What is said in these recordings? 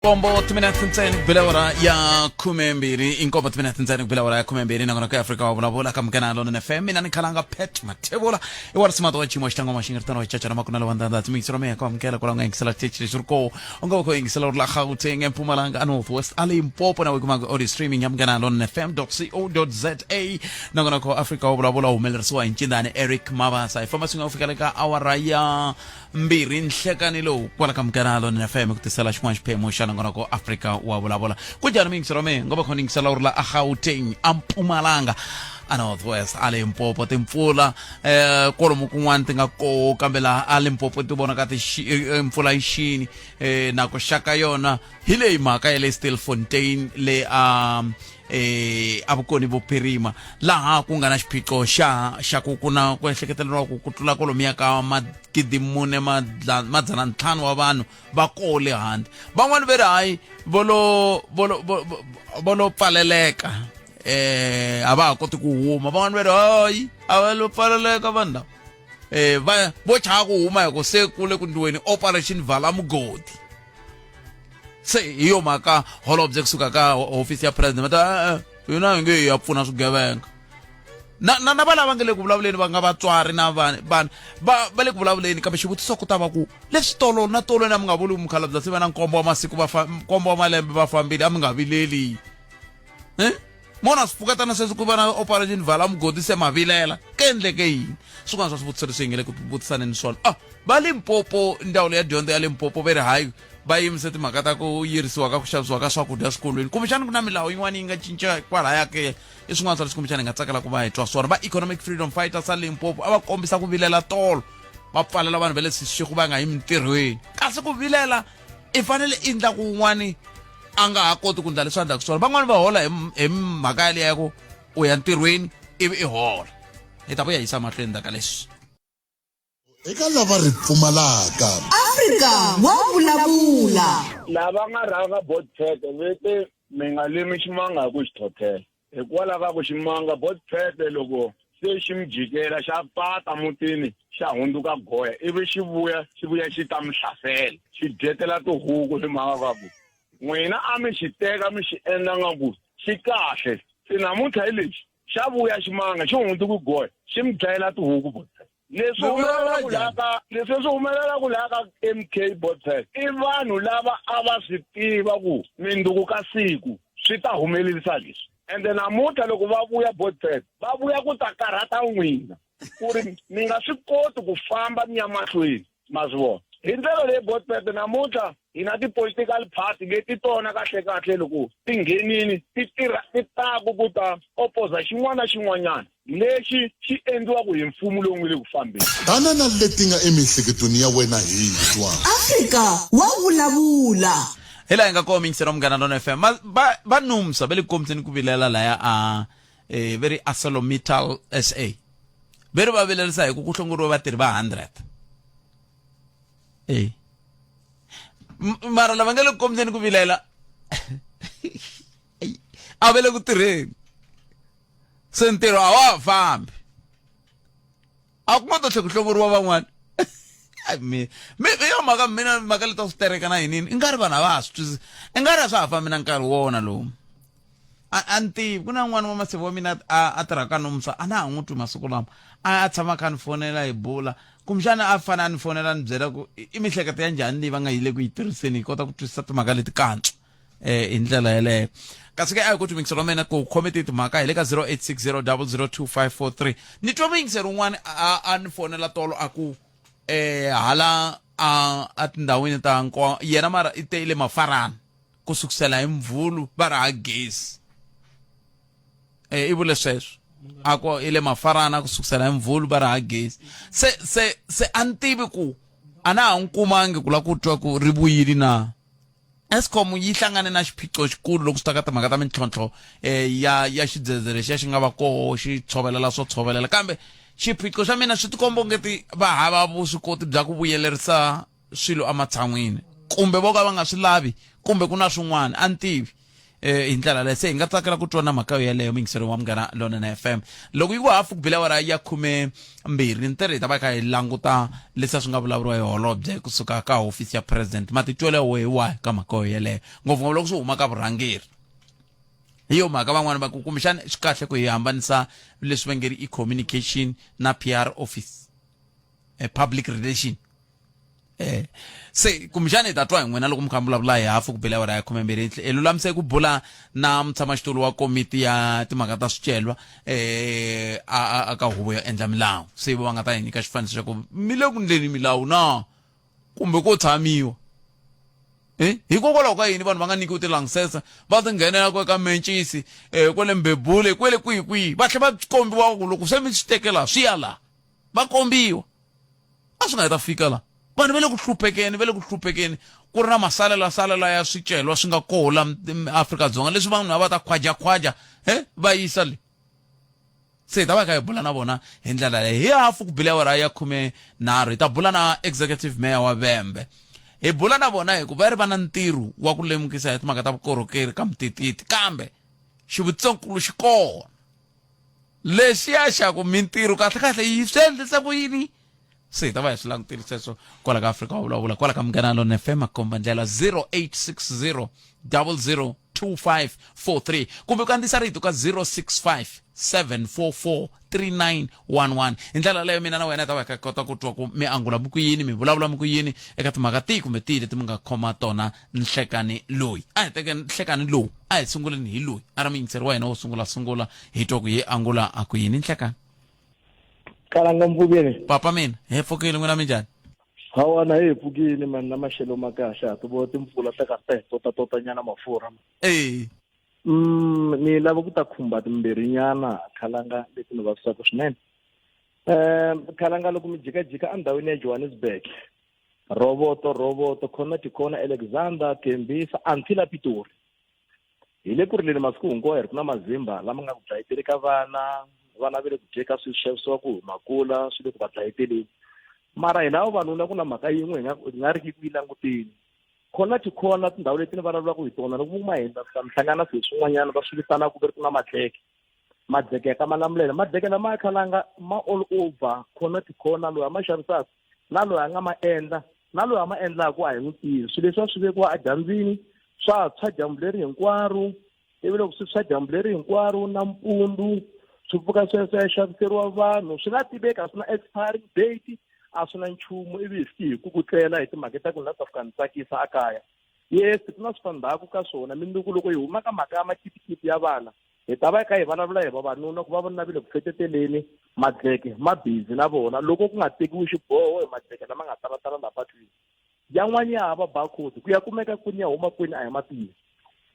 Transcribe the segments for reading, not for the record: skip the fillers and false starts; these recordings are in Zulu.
Kombo timinetse ntsena kubelawara ya kumembiri inkombo timinetse ntsena kubelawara ya kumembiri nangona ka Africa wa bula kama kana lona FM mina nikhalanga pet matebola iwara smart wa chimo xitanga maxingirtana wa chacha makuna la wanda ndati mixro me kwa mkela kwa nga ngisela teacher surko ongo ko ngisela la Gauteng eMpumalanga North West Limpopo na wikuma audio streaming yamgana lona fm.co.za nangona ko Africa wa bula umelerso inchindane Eric Mabasa information ofika ka awara ya mbiri nhlekani lo kwala kamkana lona FM kutisela ximanje phemo ngona ko Africa wa bula kujana mingiselo me ngoba khona ngisela urla Gauteng eMpumalanga North West Limpopo timpfula kolomu kun'wana tinga ko kambela Limpopo ti bona ka ti mpfula yixini na ko shaka yona hile mhaka ya Stilfontein le abukoni bophirima laha ku nga na xiphiqo xa ku kuna ku ehleketeleriwa ku tlula kolomu ya ka magidimune madzana ntlhanu wa vanhu va kole handle van'wana ve ri hayi volo pfaleleka a va ha koti ku huma van'wana ve ri hayi a va lo pfaleleka vanhu lava vo chava ku huma hi ku se kule ku ndliweni operation vala mugodi se hi yo mhaka holobye kusuka ka office ya president mata yona nge ya pfuna swigevenga na valava nge le ku vulavuleni va nga vatswari na vanhu va le ku vulavuleni kambe xivutiso ku ta va ku leswi tolo na tolo na mi nga vuli mukhalabye se va na nkombo wa masiku nkombo wa malembe va fambile a mi nga vileli mona swipfukatana sweswi ku va na operation vala mugodi se mavilela ke endleke yini swin'wana swa swivutiso leswi hi nge le ku vutisaneni swona va Limpopo ndawulo ya dyondzo ya Limpopo ve ri hayi va yimise timhaka ta ku yirisiwa ka ku xavisiwa ka swakudya eswikolweni kumbexani ku na milawu yin'wana yi nga cinca kwalaya ke i swin'wana swa leswi kumbexani hi nga tsakela ku va hi twa swona va economic freedom fighters a Limpopo a va kombisa ku vilela tolo va pfalela vanhu va le Seshego va nga yi mintirhweni kasi ku vilela i fanele i ndla ku un'wani a nga ha koti ku ndla leswi a ndlaka swona van'wani va hola hi mhaka yaleyo ya ku u ya ntirhweni ivi i hola hi ta vuya yisa mahlweni ndaka leswi eka lava ri pfumalaka Africa wa vulavula lava nga rhanga botpet vete mi nga limi ximanga hi ku xithothela hikwalaho ka ku ximanga botpet loko se xi mi jikela xa pata mutini xa hundzuka goya ivi xi vuya xi ta mi hlasela xi dyetela tihuku hi mhaka ka ku n'wina a mi xi teka mi xi endla nga ku xi kahle se namuntlha hi lexi xa vuya ximanga xi hundzuku goya xi mi dlayela tihuku botpet leswi humelela ku laha ka MK Botpet i vanhu lava a va swi tiva ku mindzuku ka siku swi ta humelerisa leswi ende namuntlha loko va vuya Botpet va vuya ku ta karhata n'wina ku ri mi nga swi koti ku famba mi ya mahlweni ma swi vona hi ndlela leyi Botpet namuntlha hi na ti-political party leti tona kahle loko ti nghenini ti taku ku ta opposa xin'wana na xin'wanyana lexi xi endliwaku hi mfumo lowu nge le ku fambeni tana na leti nga emihleketweni ya wena hi twa Africa wa vulavula hela hi nga komi ngisero mgana lona FM va numsa va le kombiseni ku vilela laya a very ArcelorMittal SA veri va vilerisa hi ku hlongoriwa vatirhi va 100 mara lava nga le kombiseni ku vilela a vele ku tirheni se ntirho a wa fambi a ku nga to tlhe ku hlongoriwa van'wana mi yo mhaka mina mhaka leta swi tereka na yinini i nga ri vanhu a va ha swi twisisi i nga ri a swa ha fambi na nkarhi wona lowu a ntivi ku na n'wana wa masiku wa mina a tirhaka nomsa a na ha n'wi twi masiku lama a tshama kha ni fonela hi bula kumbexana a fana a ni fonela ni byela ku i mihleketo ya njhani leyi va nga yile ku yi tirhiseni hi kota ku twisisa timhaka leti kantswa hi ndlela yeleyo kasi ke a hi ku twi mingiselo mina ku khometi timhaka hi le ka 0860002543 ni twa mingiselo un'wana a ni fonela tolo a ku hala a tindhawini ta yena mara i te ile Mafarana ku sukusela hi Mvhulu va ri ha gezi i vule sweswo ako ile Mafarana ku sukusela hi Mvhulu va ri ha gezi se a ni tivi ku a na ha n'wi kumangi ku la ku twa ku ri vuyile na Eskom yi hlangane na xiphiqo xikulu loko swi ta ka timhaka ta mintlhontlho ya xidzedze lexi xi nga va koho xi tshovelela swo tshovelela kambe xiphiqo xa mina swi tikomba ngeti va hava vuswikoti bya ku vuyelerisa swilo ematshan'wini kumbe vo ka va nga swi lavi kumbe ku na swin'wana a ni tivi indlela le se hi nga tsakela ku twana mhaka yeleyo mingisero wa Munghana Lonene FM loko yi ku hafu ku bile awara ya 12 ntirho hi ta va kha hi languta leswi swi nga vulavuriwa hi holobye kusuka ka hofisi ya president matitwelo wa ka mhaka yeleyo ngopfungopfu loko swi huma ka vurhangeri hi yo mhaka van'wana va ku kumbexana swi kahle ku hi hambanisa leswi va nge ri communication na PR office public relation se kumbexana hi ta twa hi n'wina loko mi kha mi vulavula hi hafu ku bile awara ya 12 hi lulamise ku bula na mutshamaxitulu wa komiti ya timhaka ta swicelwa aka huvo yo endla milawu se va nga ta hi nyika xifaniso xa ku mi le ku ndleni milawu na kumbe ko tshamiwa hikokwalaho ka yini vanhu va nga nyikiwi tilangsesa va ti nghenela ko eka mencisi kwale mbebule kwele kwihi va tlhe va kombiwa ku loko se mi swi tekela swi ya laha va kombiwa a swi nga ta fika laha vanhu va le ku hluphekeni ku ri na masalela ya swicelwa swi nga kola Afrika-Dzonga leswi vanhu va ta khwaja va yisa le se hi ta va kha hi bula na vona hi ndlela leyi hi hafu ku bile awara ya 13 hi ta bula na executive mayor wa Vhembe hi bula na vona hi ku va ri va na ntirho wa ku lemukisa hi timhaka ta vukorhokeri ka mtititi kambe xivutisonkulu xi kona lexiya xa ku mintirho kahle yi swi endlisa ku yini se hi ta va hi swi langutile sweswo kwala ka Afrika wa vulavula kwala ka Munghana Lonene FM komba ndlela 0860 002543 kumbe ku kandziyisa rito ka 065 744 3911 hi ndlela leyo mina na wena ta va ka kota ku twa ku mi angula mi ku yini mi vulavula mi ku yini eka timhaka tihi kumbe tihi leti mi nga khoma tona nhlekani loyi a hi teke nhlekani lowu a hi sunguleni hi loyi a ri muyingiseri wa hina wo sungula hi twa ku hi angula a ku yini nhlekani Kalanga Mpfukeni papa mina hi pfukile n'wina minjhani hawana hi pfukile mani na maxelo ma kahle a ti vo timpfula ta kahle tota nyana mafurha ni lava ku ta khumba timbirhi nyana khalanga leti ni vavisaka swinene khalanga loko mi jikajika endhawini ya Johannesburg Roboto khona Alexander Tembisa until Pitori hi le ku ri leni masiku hinkwawo ku na mazimba lama nga ku dlayeteli ka vana va le ku dyeka swixevisiwa ku makula swi le ku va dlayeteleni mara hi lavo vanuna ku na mhaka yin'we hi nga ri ku yi languteni khona tindhawu leti ni vulavulaka hi tona loko ma hindza hlangana swilo swin'wanyana va swi vitana ku ve ku na madleke ya ka Malamulele madleke lama ya khalanga ma all over khona loyi a ma xavisaka na loyi a nga ma endla na loyi a ma endlaku a hi n'wi tivi swilo leswi swi vekiwa edyambyini swa tshwa dyambu leri hinkwaro ivi loko swi tshwa dyambu leri hinkwaro nampundzu swi pfuka sweswo xaviseriwa vanhu swi nga tiveki a swi na expiring date a swi na nchumu ivi hi ku tlela hi timhaka ta ku na ta fika ni tsakisa akaya yes ku na switandzhaku ka swona mindzuku loko hi huma ka mhaka ya makitikiti ya vana hi ta va ka hi vulavula hi vavanuna ku va va navile ku feteteleni madleke mabizi na vona loko ku nga tekiwi xiboho hi madleke lama nga talatala la patwini yan'wani ya hava bakhosi ku ya kumeka kwini ya huma kwini a hi mativi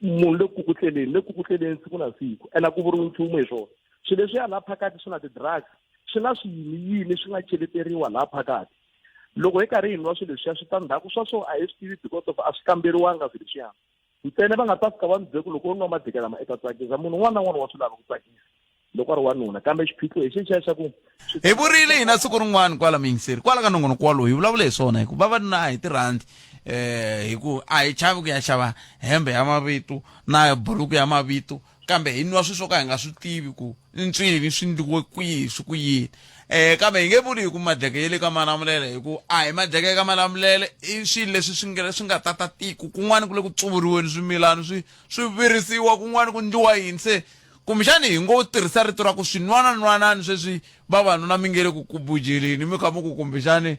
munhu le ku kutleleni siku na siku ena ku vuriwi nchumu hi swona swilo leswi ya laha phakati swi na ti-drugs swi na swiyini swi nga cheleteriwa laha phakati loko hi karhi hi nwa swilo leswiya switandzhaku swa so a hi swi tivi because of a swi kamberiwanga swilo leswiyani ntsena va nga ta fika va mi byela ku loko u nwa madleke lama eka tsakisa munhu un'wana na un'wana wa swi lava ku tsakisa loko a ri wanuna kambe xiphiqo hi xexiya xa ku hi vurile hina siku rin'wana kwala muyingiseri kwala ka nongonoko walowo hi vulavula hi swona hi ku vavanuna a hi tirhandi hi ku a hi chavi ku ya xava hembe ya mavito na buruku ya mavito kambe hi nwa swi swo ka hi nga swi tivi ku ncini swi ndliwe kwihi swi ku yini kambe hi nge vuli hi ku madleke ye le ka Malamulele hi ku a hi madleke ya ka Malamulele i swilo leswi swi nga tata tiko kun'wana ku le ku tsuvuriweni swimilana swi virisiwa kun'wana ku ndliwa yini se kumbexani hi ngo tirhisa rito ra ku swin'wanan'wanani sweswi vavanuna mi nge le ku kubujeleni mi kha mi ku kumbexani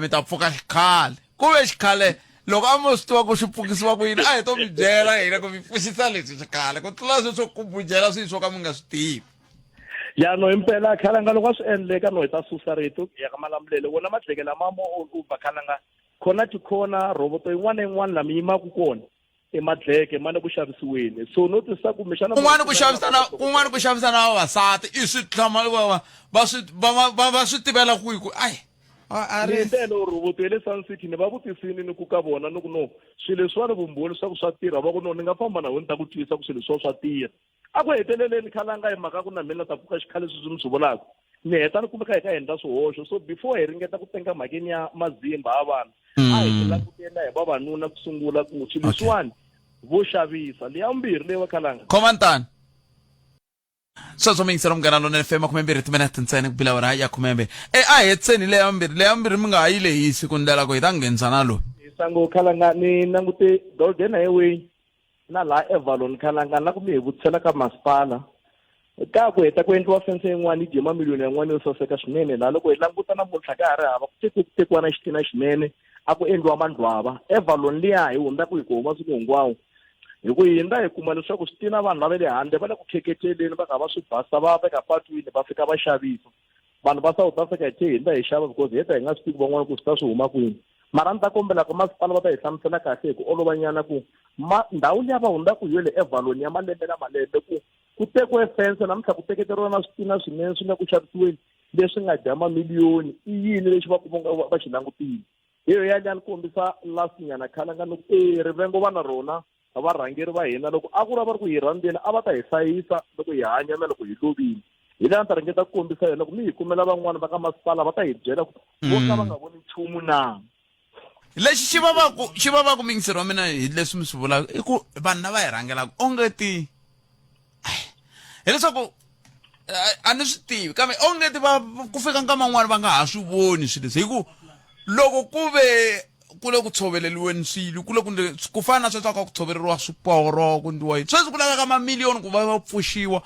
mi ta pfuka xikhale ku ve xikhale loko a mo swi tiva ku swi pfukisiwa ku yini a hi to mi byela hina ku mi pfuxisa leswi xikhale ku tlula sweswi swo kubujela swilo swo ka mi nga swi tivi yano impela khalanga loko a swi endleka no hi ta susa rito ya ka Malamulele wona madleke lama mo over khalanga khona roboto yin'wana na yin'wana lama yimaku kona emadleke mane ku xavisiweni so no tisa ku mexana kun'wana ku xavisa na vavasati i swi tlhama va swi tivela ku ai ni ndelo roboto ya le Sun City ni va vutisini ni ku ka vona ni ku no swilo leswiwani vumbhoni swa ku swa tirha va ku no ni nga famba na wena ta ku twisa ku swilo swa tirha a ku heteleleni khalanga hi mhaka ku na mina ta pfuka xikhale sweswi mi swi vulaka ni heta ni kumeka hi ka endla swihoxo so before hi ringeta ku tenga mhakeni ya mazimba ya vanhu a hi langutela hi vavanuna ku sungula ku swilo leswiwani vo xavisa leya vumbirhi leyi va khalanga Komantani. Sweswo mi yingisela Munghana Lonene FM 12 timinete ntsena ku bila hora ya 12. A hetseni leya vumbirhi mi nga ha yi lehisi ku ndlela ku hi ta nghenisa na loyi. sango khalanga ni langute Golden Highway na la Evalon khalanga na ku mi vutsela ka masipala ka ku heta ku endliwa fence yin'wana yi mamiliyoni yan'wana yo saseka swinene la loko hi languta namuntlha ka ha ri hava ku tekiwa na xitina xinene a ku endliwa mandlwava Evalon liya hi hundaku hi ku huma siku hinkwawo hi ku hindza hi kuma leswaku swi tina vanhu va le handle va le ku kheketeleni va kha va swi basa va veka patwini va fika va xavisa vanhu va South Africa hi hindza hi xava because heta hi nga swi tivi van'wana ku swi ta swi huma kwini mara ni ta kombela ku masipala va ta hi hlamusela kahle hi ku olovanyana ku ndhawu liya va hundaku yo le Evalon ya malembe na malembe ku tekiwe fence namuntlha ku teketeriwa na switina swinene swi nga ku xavisiweni leswi nga dya mamiliyoni i yini lexi va va xi langutile hiyo yaliya ni kombisa lasinyana khalanga ni ku rivengo va na rona varhangeri va hina loko a ku va ri ku hi rhandzeni a va ta hi hlayisa loko hi hanya na loko hi lovile hi leyi a ni ta ringeta ku kombisa yona loko mi hi kumela van'wana va ka masipala va ta hi byela ku vo ka va nga voni nchumu na Lexi xi vavaku mi yingiseri wa mina hi leswi mi swi vulaka i ku vanhu lava hi rhangelaka ongeti hileswaku a ni swi tivi kambe ongeti ku fika nkama n'wana va nga ha swi voni swilo leswi hi ku loko ku ve ku le ku tshoveleliweni swilo ku le ku fana na sweswo ka ku tshoveleriwa swiporo ku ndiwa yini sweswi ku laveka mamiliyoni ku va pfuxiwa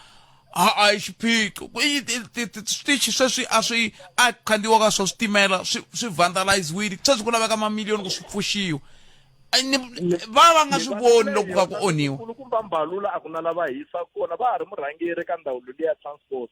a hi xiphiqo switichi sweswi a khandziwa ka swo switimela swi vandaliziwile sweswi ku laveka mamiliyoni ku swi pfuxiwa va nga swi voni loko ka ku onhiwa kulukumba Mbalula a ku na lava hisa kona va ha ri murhangeri ka ndhawu leyi ya transport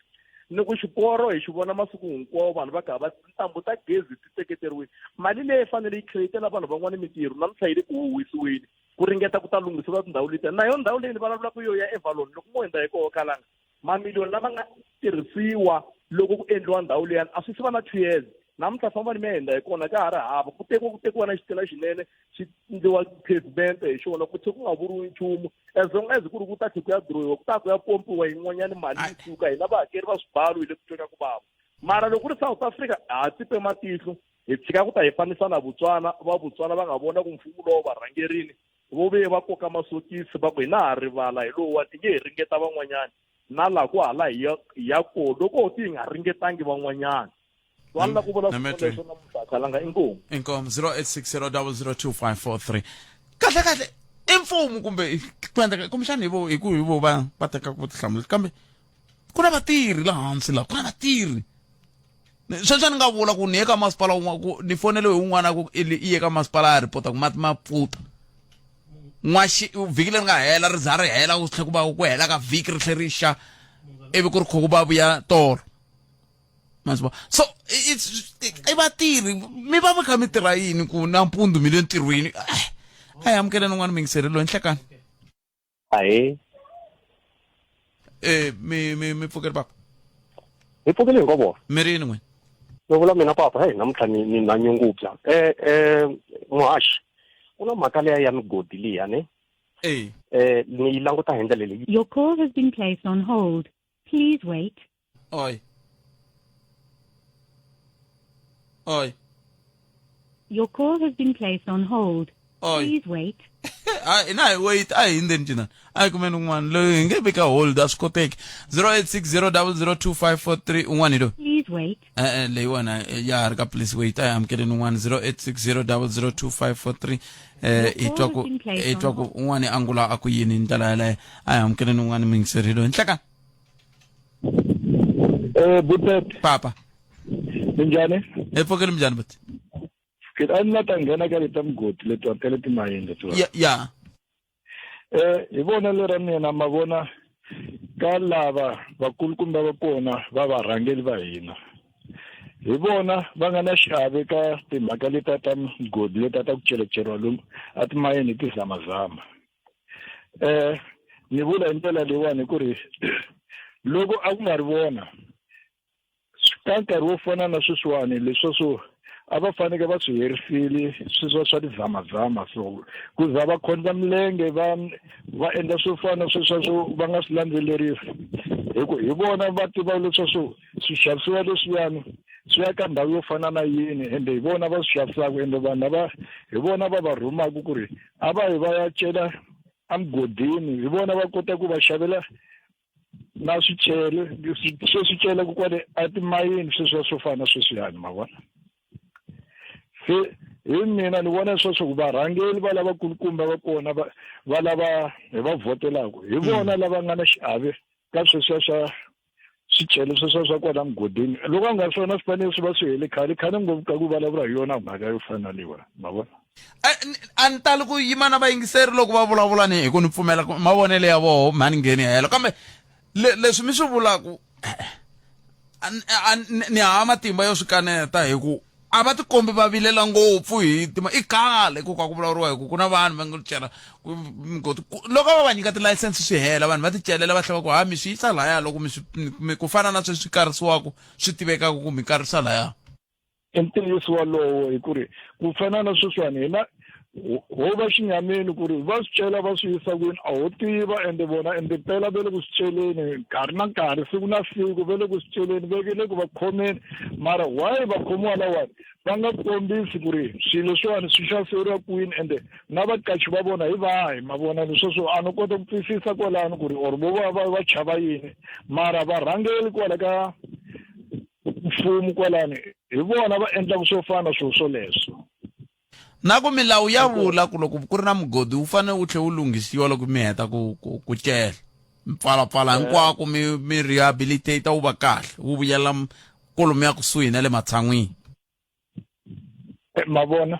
ni ku xiporo hi xi vona masiku hinkwawo vanhu va kha va tintambu ta gezi ti teketeriwile mali leyi fanele yi createla vanhu van'wana mintirho na mintlha yi le ku huwisiweni ku ringeta ku ta lunghisiwa tindhawu letiya na yo ndhawu leyi ni vulavulaka yo ya Evalon loko mo hundza hi koho khalanga mamiliyoni lama nga tirhisiwa loko ku endliwa ndhawu liyani a swi se va na 2 years namuntlha famba ni mihenda hi kona ka ha ri hava ku tekiwa na xitina xinene xi endliwa pavement hi xona ku tlhe ku nga vuriwi nchumu as long as ku ri ku ta tlhe ku ya dirohiwa ku ta ku ya pompiwa yin'wanyani mali yi suka hina vahakeri va swibalo hi le ku tweka ku vava mara loko ku ri South Africa ha tsipe matihlo hi tshika ku ta hi fanisa na Botswana va nga vona ku mfumo lowo va rhangerini vo ve va koka masokisi va ku hi na ha rivala hi lowa ti nge hi ringeta van'wanyani na laha ku hala hi ya koho loko ti hi nga ringetangi van'wanyani wala ku vula sweswo na mukhalanga inkomo 0860002543 kahle imfumo kumbe kumbexana hi vo va teka ku vutihlamuleri kambe ku na vatirhi laha hansi laha ku na vatirhi sweswo ni nga vula ku ni ye ka masipala wun'wana ni fonele hi wun'wana ku i ye ka masipala ya ripota ku mati ma pfuta vhiki leri nga hela ri za ri hela ku tlhe ku va ku hela ka vhiki ri tlhe ri xa ivi ku ri kho ku va vuya tolo so i vatirhi mi va kha mi tirha yini ku nampundzu mi le ntirhweni a hi amukeleni n'wana mi yingiseri loyi nhlekani ahee mi pfukeli papa hi pfukeli hinkwavo mi rini n'wina no vula mina papa hey namuntlha ni na nyungubya muhaxi ku na mhaka leya ya migodi liya ne ni yi languta hi ndlela leyi Your call has been placed on hold. Please wait. Oi. Your call has been placed on hold. Please wait. wait hi ndeni njina a kumeni un'wana loyi hi nge veka hold a swi koteki 0860002543 un'wana hi loyi Please wait. leyiwani ya ha ri ka please wait a hi amukeleni un'wana 0860002543 hi twa ku un'wana angula a ku yini hi ndlela yaleyo a hi amukeleni un'wana mi yingiseri loyi nhlekani Butet papa minjhani hi pfukeli minjhani buti a ni la ta nghena ka leta migodi letiwa ta le timayini letiwa ya hi vona lera mina ma vona ka lava vakulukumba va kona va varhangeli va hina hi vona va nga na xiave ka timhaka leta ta migodi leta ta ku celeceriwa lomu a timayini hi tizamazama ni vula hi ndlela leyiwani ku ri loko a ku nga ri vona ka nkarhi wo fana na sweswiwani leswo a va faneke va swi herisile sweswo swa tizamazama so ku za va khonza milenge va endla swo fana sweswo va nga swi landzelerisi hi vona va tiva leswo swi xavisiwa leswiyani swi ya ka ndhawu yo fana na yini ende hi vona va swi xavisaka ende vanhu hi vona va rhumaka ku ri a va hi va ya cela amugodini hi vona va kota ku va xavela na swicele ku kwale a timayini sweswiya swo fana na sweswiyani ma vona se hi mina ni vona sweswo ku varhangeli va lavakulukumba va kona va lava hi va votelaka hi vona lava nga na xiave ka sweswiya swa swicele sweswiya swa kwala mugodini loko a nga swona swi fanele swi va swi hele khale ngopfu ka ku vulavula hi yona mhaka yo fana na leyiwa ma vona a ni tali ku yima na vayingiseri loko va vulavula ni hi ku ni pfumela mavonelo ya voho mhani ngheni helo kambe leswi mi swi vulaku ni hava matimba yo swi kaneta hi ku a va tikombi va vilela ngopfu hi i khale ku ka ku vulavuriwa hi ku na vanhu va nga cela loko va nyika tilayisense swi hela vanhu va ti celela va hlava ku mi swi yisa laya loko mi ku fana na sweswi swi karisiwaku swi tivekaka ku mi karisa laya i ntiyiso walowo hi ku ri ku fana na sweswiwani hina ho va xinyamini ku ri va swi cela va swi yisa kwini a ho tiva ende vona ende pela ve le ku swi celeni nkarhi na nkarhi siku na siku ve le ku swi celeni vekele ku va khomeni mara why va khomiwa lawani va nga kombisi ku ri swilo swiwani swi xaviseriwa kwini ende na vakachi va vona hi vahi ma vona lesweswo a no kota ku twisisa kwalano ku ri or vo va chava yini mara varhangeli kwala ka mfumo kwalani hi vona va endlaka swo fana swilo swoleswo na ku milawu ya vula ku loko ku ri na mugodi wu fanele wu tlhe wu lunghisiwa loko mi heta ku cela mpfalapfala hinkwako mi rehabilitate wu va kahle wu vuyela kolomo ya kusuhi na le matshan'wini ma vona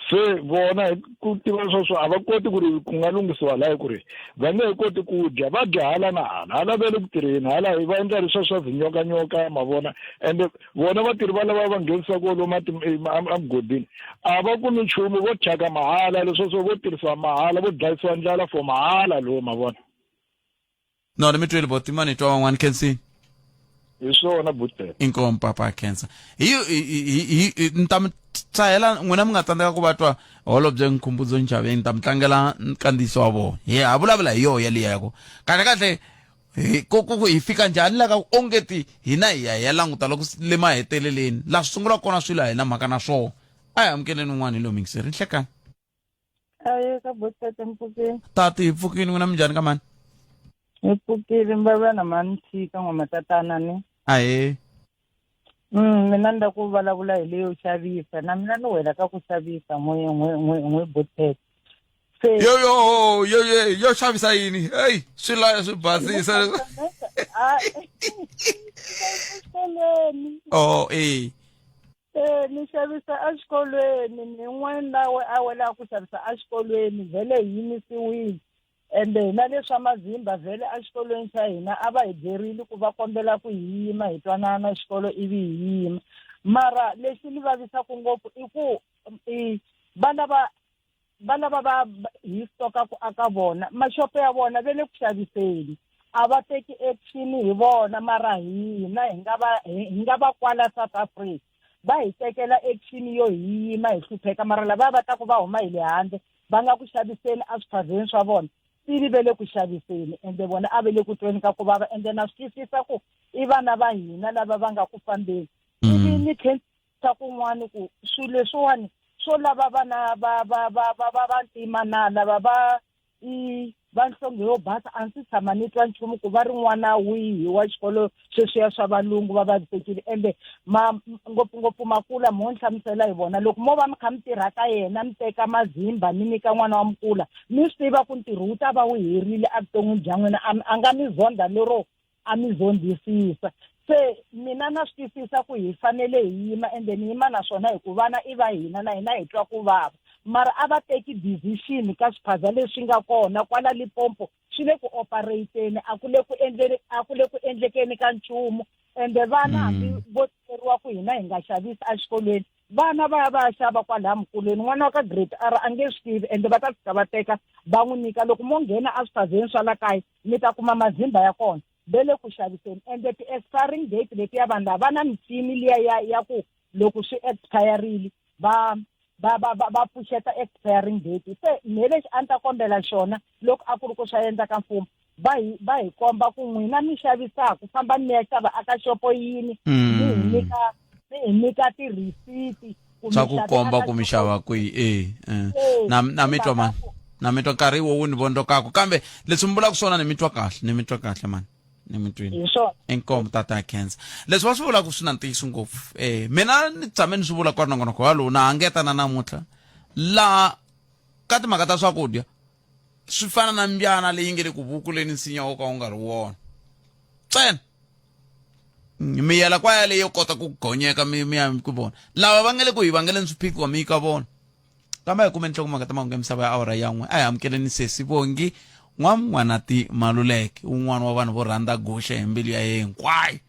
se vona ku tiva sweswo a va koti ku ri ku nga lunghisiwa laha ku ri va nge he koti ku dya va dya hala na hala ve le ku tirheni hala va endla leswiya swa vinyokanyoka ma vona ende vona vatirhi va lava va nghenisaka lomu amugodini a va kumi nchumu vo thyaka mahala lesweswo vo tirhisiwa mahala vo dlayisiwa ndlala for mahala lowu ma vona no mi twele botima ni twa van'wani khensini hi swona butele inkomu papa cancer ni ta mi tsahela n'wina mi nga tsandzeka ku va twa holobye Nkhumbudzo Nxabeni ni ta mi tlangela nkandziyiso wa vona ha vulavula hi yoho yaliya yako kahle hi fika njhani la ka ongeti hina hi ya languta loko le maheteleleni laha swi sungula kona swilo hi na mhaka na swona a hi amukeleni un'wana hi lo mingiseri nhlekani ka botete mpfukeni tati hi pfukini n'wina mi njhani ka mani hi pfukile mbavana mani tshika n'wamatatana ni ahe mina ni da ku vulavula hi leyo xavisa na mina ni wela ka ku xavisa n'we botete se yo xavisa yini hey swi laya swi basisa ni xavisa exikolweni ni n'wana lawe a welaka ku xavisa exikolweni vhele hi yimisiwile ende na leswa mazimba vhele exikolweni xa hina a va hi byerile ku va kombela ku hi yima hi twanana xikolo ivi hi yima mara lexi ni vavisaka ngopfu i ku vana va hi stoka ku aka vona maxopo ya vona ve le ku xaviseni a va teki action hi vona mara hina hi nga va kwala South Africa va hi tekela action yo hi yima hi hlupheka mara lava va ta ku va huma hi le handle va nga ku xaviseni eswiphazeni swa vona ivi ve le ku xaviseni ende vona a ve le ku tweni ka ku vava ende na swi twisisa ku i vana va hina lava va nga ku fambeni ivi ni tlhenisa kun'wana ku swilo leswiwani swo lava vana va vantima na lava va nhlonge yo basa a ndzi tshama ni twa nchumu ku va ri n'wana wihi wa xikolo sweswiya swa valungu va vavisekile ende ngopfungopfu makula mo ni hlamusela hi vona loko mo va mi kha mi tirha ka yena mi teka mazimba mi nyika n'wana wa mukula mi swi tiva ku ntirho wu ta va wu herile evuton'wini bya n'wina a nga mi zonda lero a mi zondzisisa se mina na swi twisisa ku hi fanele hi yima ende ni yima naswona hi ku vana i va hina na hina hi twa ku vava mara a va teki decision ka swiphaza leswi nga kona kwala Limpopo swi le ku operateni a ku le ku endlekeni ka nchumu ende vana hambi vo teriwa ku hina hi nga xavisi exikolweni vana va ya va ya xava kwalaha mukulweni n'wana wa ka grade R a nge swi tivi ende va ta fika va teka va n'wi nyika loko mo nghena eswiphazeni swa la kaya mi ta kuma mazimba ya kona ve le ku xaviseni ende ti-expiring date leti ya vanhu lava va na michini liya ya ku loko swi expirile va pfuxeta expiring date se me lexi a ni ta kombela xona loko a ku ri ku swa endla ka mfumo va hi komba ku n'wina mi xavisaka famba mi ya xava aka xopo yini mi hi nyika ti-receipt swa ku komba ku mi xava kwihi na mi twa mani na mitwa nkarhi wo ni vondokako kambe leswi mi vulaka swona ni mitwa kahle man ni mitwini enkomo tata cancer leswi va swi vulaka swi na ntiyiso ngopfu mina ni tshame ni swi vula kwa nongonoko walowu na hangeta na namuntlha la ka timhaka ta swakudya swi fana na mbyana leyi nge le ku vukuleni nsinya wo ka wu nga ri wona ntsena mi yela kwaya leyo kota ku gonyeka mi ya ku vona lava va nga le ku hi vangeleni swiphiqo mi ka vona kambe hi kume nhlokomhaka ta mahungu ya misava ya awara yan'we a hi amukeleni sesi vongi n'wanati Maluleke un'wana wa vanhu vo rhandza guxe hi mbilu ya yena hinkwayo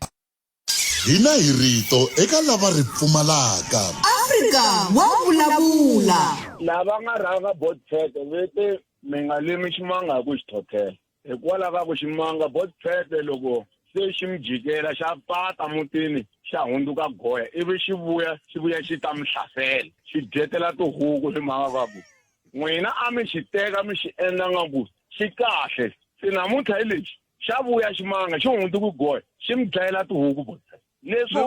hina hi rito eka lava ri pfumalaka Afrika wa vulavula lava nga rhanga botfet vete mi nga lemi ximanga ku xithothela hikwalaho ka ku ximanga botfet loko se xi mi jikela xa pata mutini xa hundzuka goya ivi xi vuya xi ta mi hlasela xi dyetela tihuku hi mhaka ka ku n'wina a mi xi teka mi xi endla nga ku xi kahle se namuntlha hi lexi xa vuya ximanga xi hundzuka goya xi mi dlayela tihuku botfet leswi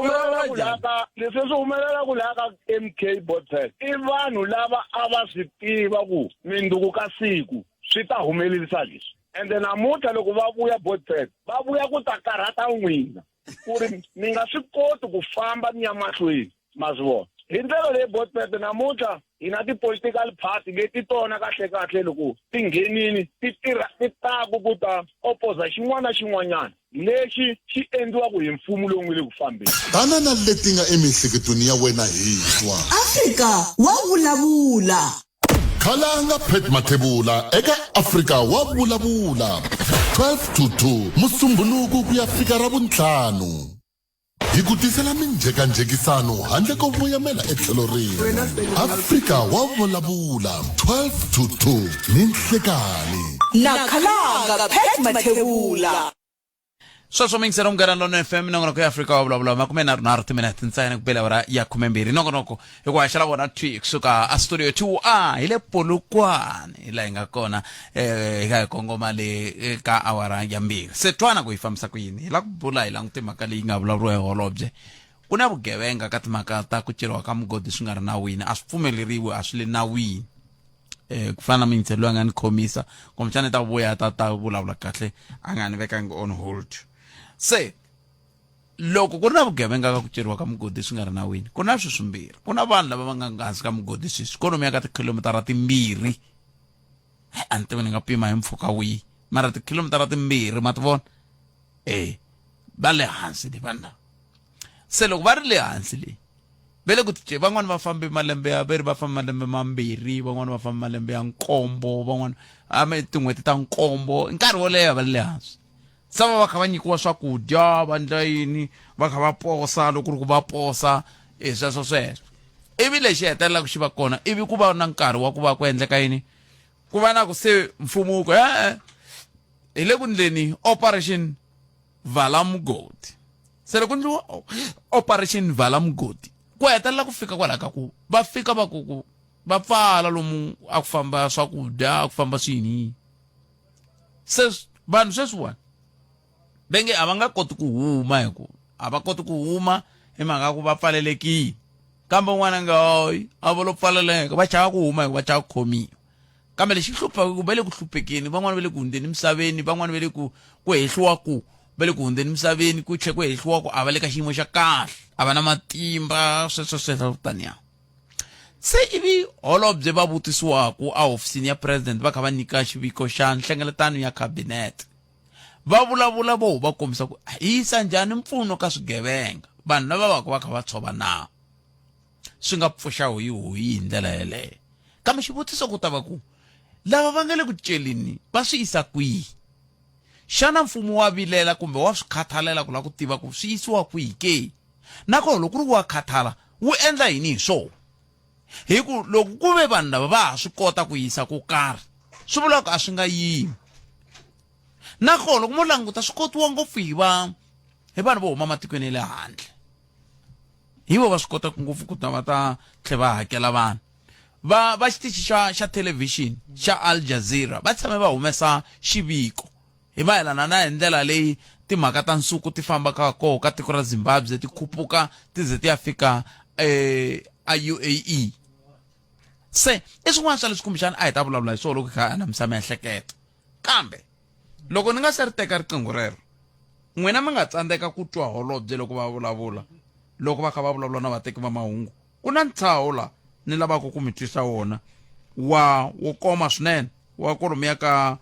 humelela ku laha ka MK botfet i vanhu lava a va swi tiva ku mindzuku ka siku swi ta humelerisa leswi ende namuntlha loko va vuya botfet va vuya ku ta karhata n'wina ku ri mi nga swi koti ku famba mi ya mahlweni ma swi vona hi ndlela leyi botfet namuntlha hi na ti-political party leti tona kahle loko ti nghenini ti taku ku ta opposa xin'wana na xin'wanyana lexi xi endliwaku hi mfumo lowu nge le ku fambeni tana na leti nga emihleketweni ya wena hi twa Afrika wa vulavula khalanga Pet Mathebula eka Afrika wa vulavula 12 to 2 musumbhunuku ku ya fika Ravuntlhanu hi ku tisela minjhekanjhekisano handle ko voyamela etlhelo rin'we Afrika wa vulavula 12 to 2 ni nhlekani na khalanga Pet Mathebula sweswo mingisera umngana lona FM nongonoko ya Afrika wa vulavula makume nharhu timinete ntsena ku bela awara ya 12 nongonoko hi ku haxela vona twi kusuka a studio 2 hi le Polokwane hi la hi nga kona hi ka hi kongoma le ka awara ya 2 se twana ku hi fambisa ku yini hi la ku bula hi languti mhaka leyi nga vulavuriwa hi holobye ku na vugevenga ka timhaka ta ku ceriwa ka mugodi swi nga ri nawini a swi pfumeleriwi a swi le nawini ku fana mintshe loyi a nga ni khomisa kumbexana ta vuya ta vulavula kahle a nga ni vekangi on hold se loko ku ri na vugevenga ka ku ceriwa ka mugodi swi nga ri nawini ku na swimbirhi ku na vanhu lava va nga hansi ka mugodi sweswi ikonomi ya ka tikhilomitara timbirhi a ni tivi ni nga pima hi mpfhuka wihi mara tikhilomitara timbirhi ma ti vona va le hansi le vanhu lava se loko va ri le hansi leyi ve le ku tice van'wani va fambe malembe ya veri va famba malembe mambirhi van'wani va famba malembe ya 7 van'wani tin'hweti ta 7 nkarhi wo leha va le hansi sava va kha va nyikiwa swakudya va ndla yini va kha va posa loko ri ku va posa sweswo ivi lexi hetelelaka xi va kona ivi ku va na nkarhi wa ku va ku endleka yini ku va na ku se mfumo wu ku hi le ku ndleni operation vala mugodi se loko ndliwa operation vala mugodi ku hetelela ku fika kwalaho ka ku va fika va ku va pfala lomu a ku famba swakudya a ku famba swini se vanhu sweswiwani benge a va nga koti ku huma hi ku a va koti ku huma hi mhaka ku va pfalelekile kambe n'wana nga hoyi a va lo pfaleleka va chava ku huma hi ku va chava ku khomiwa kambe lexi hluphaka ku va le ku hluphekeni van'wana va le ku hundzeni misaveni van'wana va le ku hehliwa ku va le ku hundzeni misaveni ku tlhe ku hehliwa ku a va le ka xiyimo xa kahle a va na matimba sweswo taniya se ivi holobye va vutisiwaku a hofisini ya president va kha va nyika xiviko xa nhlengeletano ya cabinet va vulavula vo va kombisa ku hisa njhani mpfuno ka swigevenga vanhu lava va kha va tshova nawu swi nga pfuxa hi ndlela yeleyo kambe xivutiso ku ta va ku lava va nga le ku celeni va swi yisa kwihi xana mfumo wa vilela kumbe wa swi khathalela ku lava ku tiva ku swi yisiwa kwihi ke nakona loko ri wa khathala wu endla yini hi swona hi ku loko ku ve vanhu lava va ha swi kota ku yisa ku karhi swi vula ku a swi nga yimi nakona loko mo languta swi kotiwa ngopfu hi vanhu vo huma matikweni le handle hi vo va swi kota ngopfu ku ta va ta tlhe va hakela vanhu va xitichi xa television xa Al Jazeera va tshame va humesa xiviko hi mayelana na hi ndlela leyi timhaka ta nsuku ti fambaka koho ka tiko ra Zimbabwe ti khuphuka ti ze ti ya fika a UAE se i swin'wana swa leswi kumbexana a hi ta vulavula hi swona loko kha na misa miehleketo kambe loko ni nga se ri teka riqingho rero n'wina mi nga tsandzeka ku twa holobye loko va vulavula loko va kha va vulavula na vateki va mahungu ku na ntshaho la ni lavaka ku mi twisa wona wo koma swinene wa kwalomu ya ka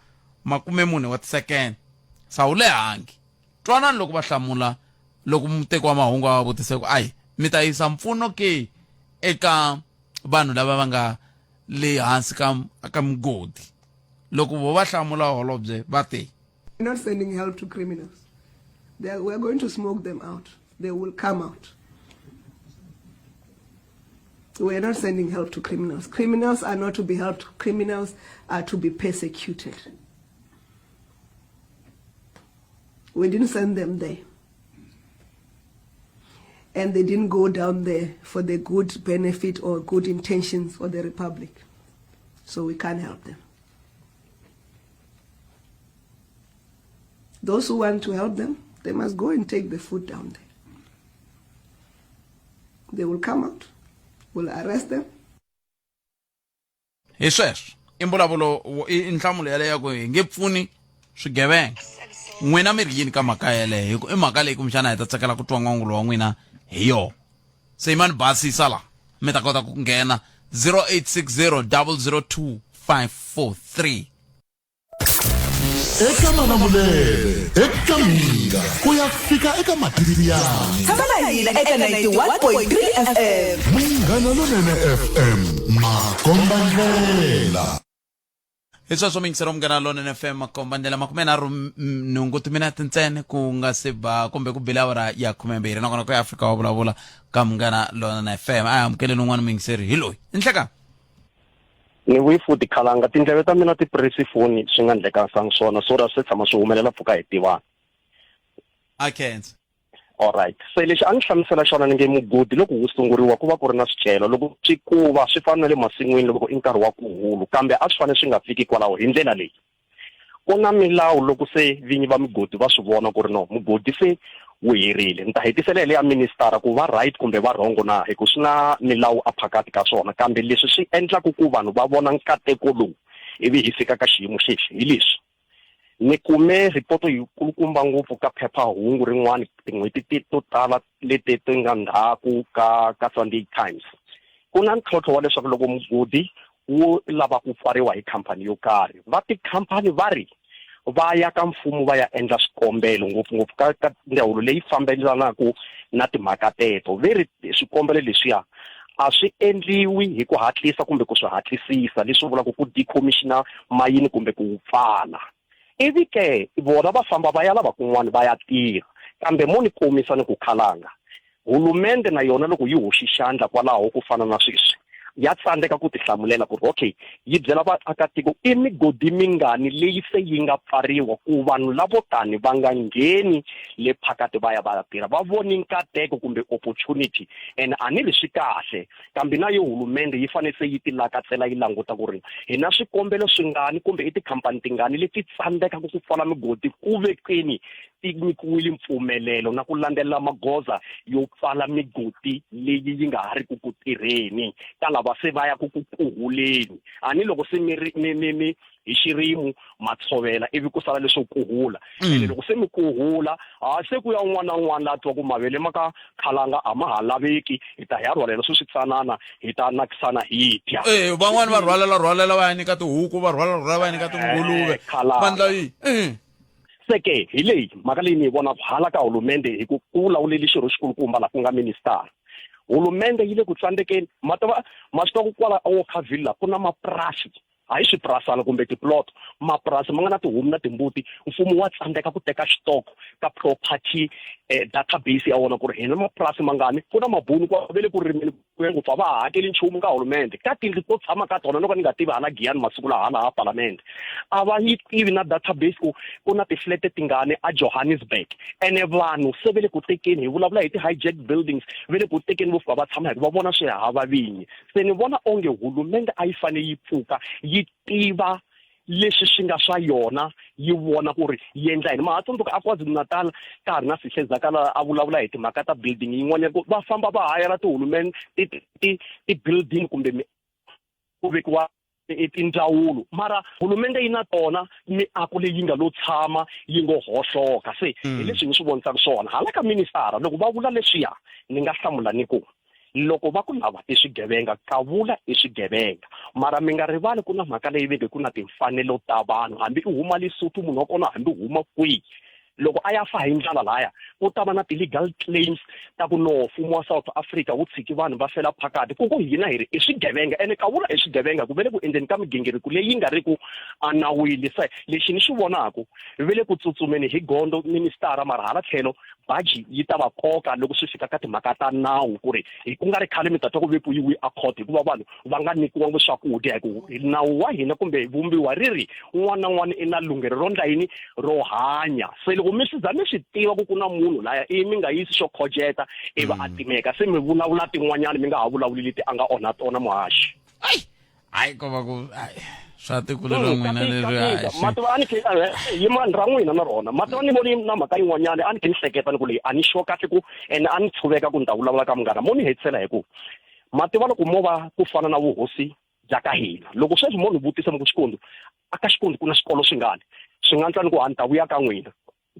40 wa tisekende sawule hangi twanani loko va hlamula loko muteki wa mahungu va vutise ku ayi mi ta yisa mpfuno ke eka vanhu lava va nga le hansi ka migodi loko vo va hlamula holobye va te we're not sending help to criminals. We're going to smoke them out. They will come out. We're not sending help to criminals. Criminals are not to be helped. Criminals are to be persecuted. We didn't send them there. And they didn't go down there for the good benefit or good intentions for the Republic. So we can't help them. Those who want to help them, they must go and take the food down there. They will come out. We'll arrest them. Hi sweswo i mbulavulo i nhlamulo yaleyo ku hi nge pfuni swigevenga n'wina mi ri yini ka mhaka yaleyo i mhaka leyi kumbexana hi ta tsakela ku twa n'wangulo wa n'wina hi yona se imani basisa la mi ta kota ku nghena 0860 002 543 eka Malamulele eka Mika ku ya fika eka Matiriyani Tshama na hina eka 91.3 FM Munghana Lonene FM Makombandlela hi sweswo mingisero Munghana Lonene FM Makombandlela 30 timinete ntsene ku nga se ba kumbe ku bila awara ya 12 nakona ku ya Afrika wa vulavula ka Munghana Lonene FM a amukele n'wana mingiseri hi loyi inhleka ni wifuthi khalanga tindleve ta mina ti presi phone swi nga ndleka sang swona so ra se tshama swi humelela pfuka hi tivana I can't all right se lexi a ni hlamusela xona ni nge mugodi loko wu sunguriwa ku va ku ri na swicelo loko swi kuva swi fana le masin'wini loko i nkarhi wa ku hulu kambe a swi fane swi nga fiki kwalaho hi ndlela leyi ku na milawu loko se vinyi va migodi va swi vona ku ri no mugodi se wu herile ni ta hetisela le ya minister ku va right kumbe va wrong na hi ku swi na milawu a phakati ka swona kambe leswi swi endla ku vanhu va vona nkateko lowu ivi hi fika ka xiyimo xexi hi leswi ni kume report yi kulukumba ngopfu ka phepha hungu rin'wana tin'hweti to tala leti ti nga ndhaku ka Sunday Times ku na ntlhontlho wa leswaku loko mugodi wu lava ku pfariwa hi khampani yo karhi va tikhampani va ri va ya ka mfumo va ya endla swikombelo ngopfungopfu ka ndhawu leyi fambelanaka na timhaka teto veri swikombelo leswiya a swi endliwi hi ku hatlisa kumbe ku swi hatlisisa leswi vulaka ku decommissiona mayini kumbe ku pfala ivi ke vona va famba va ya lava kun'wana va ya tirha kambe mo ni komisa ni ku khalanga hulumende na yona loko yi hoxi xandla kwalaho ku fana na sweswi ya tsandzeka ku tihlamulela ku okay yi byela vaakatiko i migodi mingani leyi se yi nga pfariwa ku vanhu lavo tani va nga ngheni le phakati va ya va tirha va voni nkateko kumbe opportunity and a ni ri swi kahle kambe na yo hulumende yi fanele se yi tilakatsela yi languta ku ri hina swikombelo swingani kumbe i tikhampani tingani leti tsandzeka ku pfala migodi ku vekeni ti nyikiwile mpfumelelo na ku landzelela magoza yo pfala migodi leyi yi nga ha ri ku tirheni ka lava se va ya ku kuhuleni ani loko se mi hi xirimu matshovela ivi ku sala leswo kuhula loko se mi kuhula se ku ya un'wana na un'wana la twa ku mavele maka khalanga a ma ha laveki hi ta ya rhwalela swi tsanana hi ta nakisana hi dya van'wana va rhwalela va ya nyika tihuku va rhwalela va ya nyika tinguluve vandla yi seke hi leyi mhaka leyi ni vona hala ka hulumende hi ku lawuleli xirho xikulukumba la ku nga minister hulumende yi le ku tsandzekeni maswi ku kwala wo khavhila ku na mapurasi a hi swipurasana kumbe tiplot mapurasi ma nga na tihomu na timbuti mfumo wa tsandzeka ku teka stock ka property database ya wona ku ri hina mapurasi mangani ku na mabuni ku vele ku rimeni ku yengu fa va hakeli nchumu ka hulumende ka tindlu to tshama ka tona loko ni nga tivi hala giyani masiku laha ha parliament a va yi tivi na database ku na tiflete tingane a Johannesburg ene vanhu se vele ku tekeni hi vulavula hi ti-hijack buildings vele ku tekeni vofuka va tshama hi va vona swi hava vinyi se ni vona onge hulumende a yi fane yi pfuka yi tiva leswi swi nga swa yona yi vona ku ri yi endla yini mahatsundzuka a KwaZulu-Natal ka ha ri na Sihlezakala a vulavula hi timhaka ta building yin'wana va famba va hayela tihulumende ti-building kumbe ku vekiwa tindawulo mara hulumende yi na tona miako leyi nga lo tshama yi ngo hohloka se hi leswi ni swi vonisaka swona hala ka ministara loko va vula leswiya ni nga hlamula ni ku loko va ku lava i swigevenga kavula i swigevenga mara mi nga rivali ku na mhaka leyi veke ku na timfanelo ta vanhu hambi i huma Lesotho munhu wa kona hambi huma kwihi loko a ya fa hi ndlela laya ku ta va na ti-legal claims ta ku no mfumo wa South Africa wu tshiki vanhu va fela phakati ku hina hi ri i swigevenga ene kavula i swigevenga ku vele ku endleni ka migingiriko leyi nga ri ku anawili se lexi ni xi vonaku vele ku tsutsumeni hi gondo ministara mara hala tlhelo baji yi ta va koka loko swi fika ka timhaka ta nawu ku ri ku nga ri khale mi ta twa ku vekiwi a court hikuva vanhu va nga nyikiwangi swakudya hi ku nawu wa hina kumbe vumbiwa riri un'wana na un'wana i na lunghelo ro ndla yini ro hanya se loko mi swi za mi swi tiva ku na munhu laya mi nga yisi xo khojeta ivi a timeka se mi vulavula tin'wanyana mi nga ha vulavuli leti a nga onha tona muhaxi hayi ko va ku swa tikulelo n'wina leri mativa a ni hi mani ra n'wina na rona mativa ni voni na mhaka yin'wanyana a ni khe ni hleketa ni ku leyi a ni sure kahle ku ene a ni tshuveka ku ni ta vulavula ka munghana mo ni hetisela hi ku mativa loko mo va ku fana na vuhosi bya ka hina loko sweswi mo ni vutisa mi ku Xikundu aka Xikundu ku na swikolo swingani swi nga ndla ni ku a ni ta vuya ka n'wina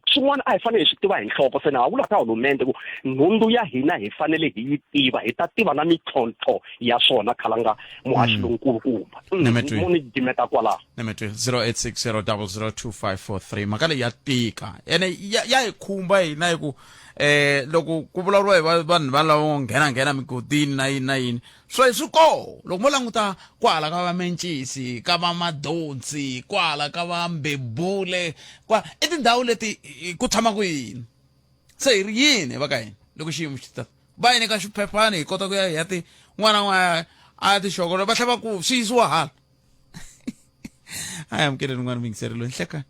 swin'wana a hi fanele hi swi tiva hi nhloko se na ha vula ka hulumende ku nhundzu ya hina hi fanele hi yi tiva hi ta tiva na mitlhontlho ya swona khalanga muhaxi lonkulukumba mo ni dimeta kwalaho nemetwe 0860002543 mhaka leyi ya tika ene ya hi khumba hina hi ku loko ku vulavuriwa hi vanhu va lava nghena migodini na yini swi koho loko mo languta kwala ka va Mencisi ka va Madonsi kwala ka va Mbebule i tindhawu leti ku tshamaku yini se hi ri yini va ka hina loko xiyimo xi ta va yini ka xiphephani hi kota ku ya hi ya ti n'wana a ti xokolo va tlhela va ku swi yisiwa hala a hi amukeleli n'wana mingiserelo nhlekani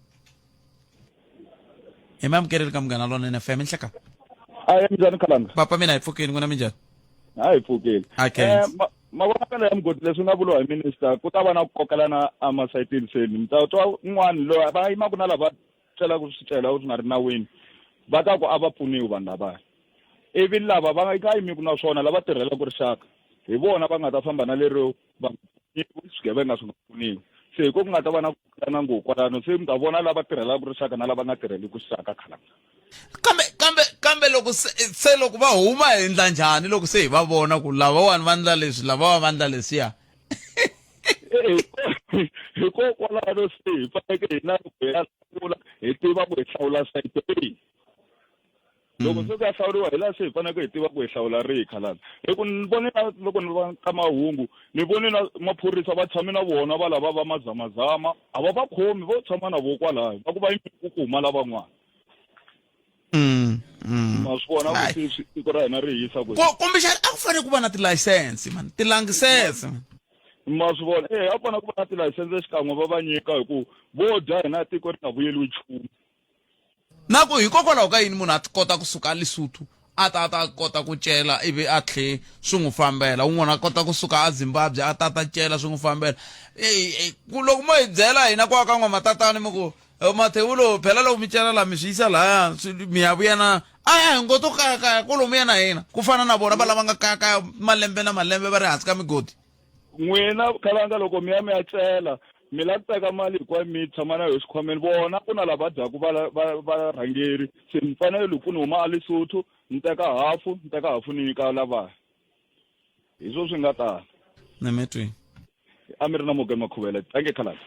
hi mi amukeleli ka Munghana Lonene FM nhlekani Hayi njani khalanga papa mina hi pfukeni n'wana minjhani hayi pfukeli mavonakalo ya mugodi leswi nga vuliwa hi minister ku ta va na ku kokelana emasayitini seni mi ta twa un'wana loyi va yimaku na lava tlelaku swicela swi nga ri nawini va ta ku a va pfuniwi vanhu lavaya ivi lava va nga yimiku na swona lava tirhelaku rixaka hi vona va nga ta famba na lero swigevenga swi nga pfuniwi se hi ku nga ta va na ku kokelana ngopfu kwalano se mi ta vona lava tirhelaku rixaka na lava nga tirheliku rixaka khalanga kambe loko se loko va huma hi ndla njhani loko se hi va vona ku lavawani va ndla leswi lavawa va ndla leswiya hikokwalaho se hi faneke hina ku ya hlawula hi tiva ku hi hlawula sayiti rihi loko se ku ya hlawuriwa hi laha se hi faneke hi tiva ku hi hlawula rihi khalanga hi ku ni voni loko ni va ka mahungu ni voni na maphorisa va tshame na vona va lava va mazamazama a va va khomi vo tshama na vo kwalaho va ku va yimi ku huma lavan'wana ma swi vona ku tiko ra hina ri yisa ku kumbexani a ku fanele ku va na tilayisense man tilangisense ma swi vona a ku fanele ku va na tilayisense xikan'we va va nyika hi ku vo dya hina tiko ri nga vuyeliwi nchumu na ku hikokwalaho ka yini munhu a kota kusuka Lesotho a ta kota ku cela ivi a tlhe swi n'wi fambela un'wana a kota kusuka a Zimbabwe a ta cela swi n'wi fambela loko mo hi byela hina kwa ka n'wamatatani mi ku Mathewulo phela loko mi cela la mi swi yisa laya mi ya vuya na a hi ngo to kaya kolomuya na hina ku fana na vona va lava nga kaya malembe na malembe va ri hansi ka migodi n'wina khalanga loko mi ya mi ya cela mi la ku teka mali hinkwayo mi tshama na hi xikhwameni vona ku na lava dyaku va rhangeri se mi fanele loko ni huma a Lesotho ni teka hafu ni nyika lavaya hi swo swi nga tala nemetwe a mi ri na Morgan Makhuvela thanke khalanga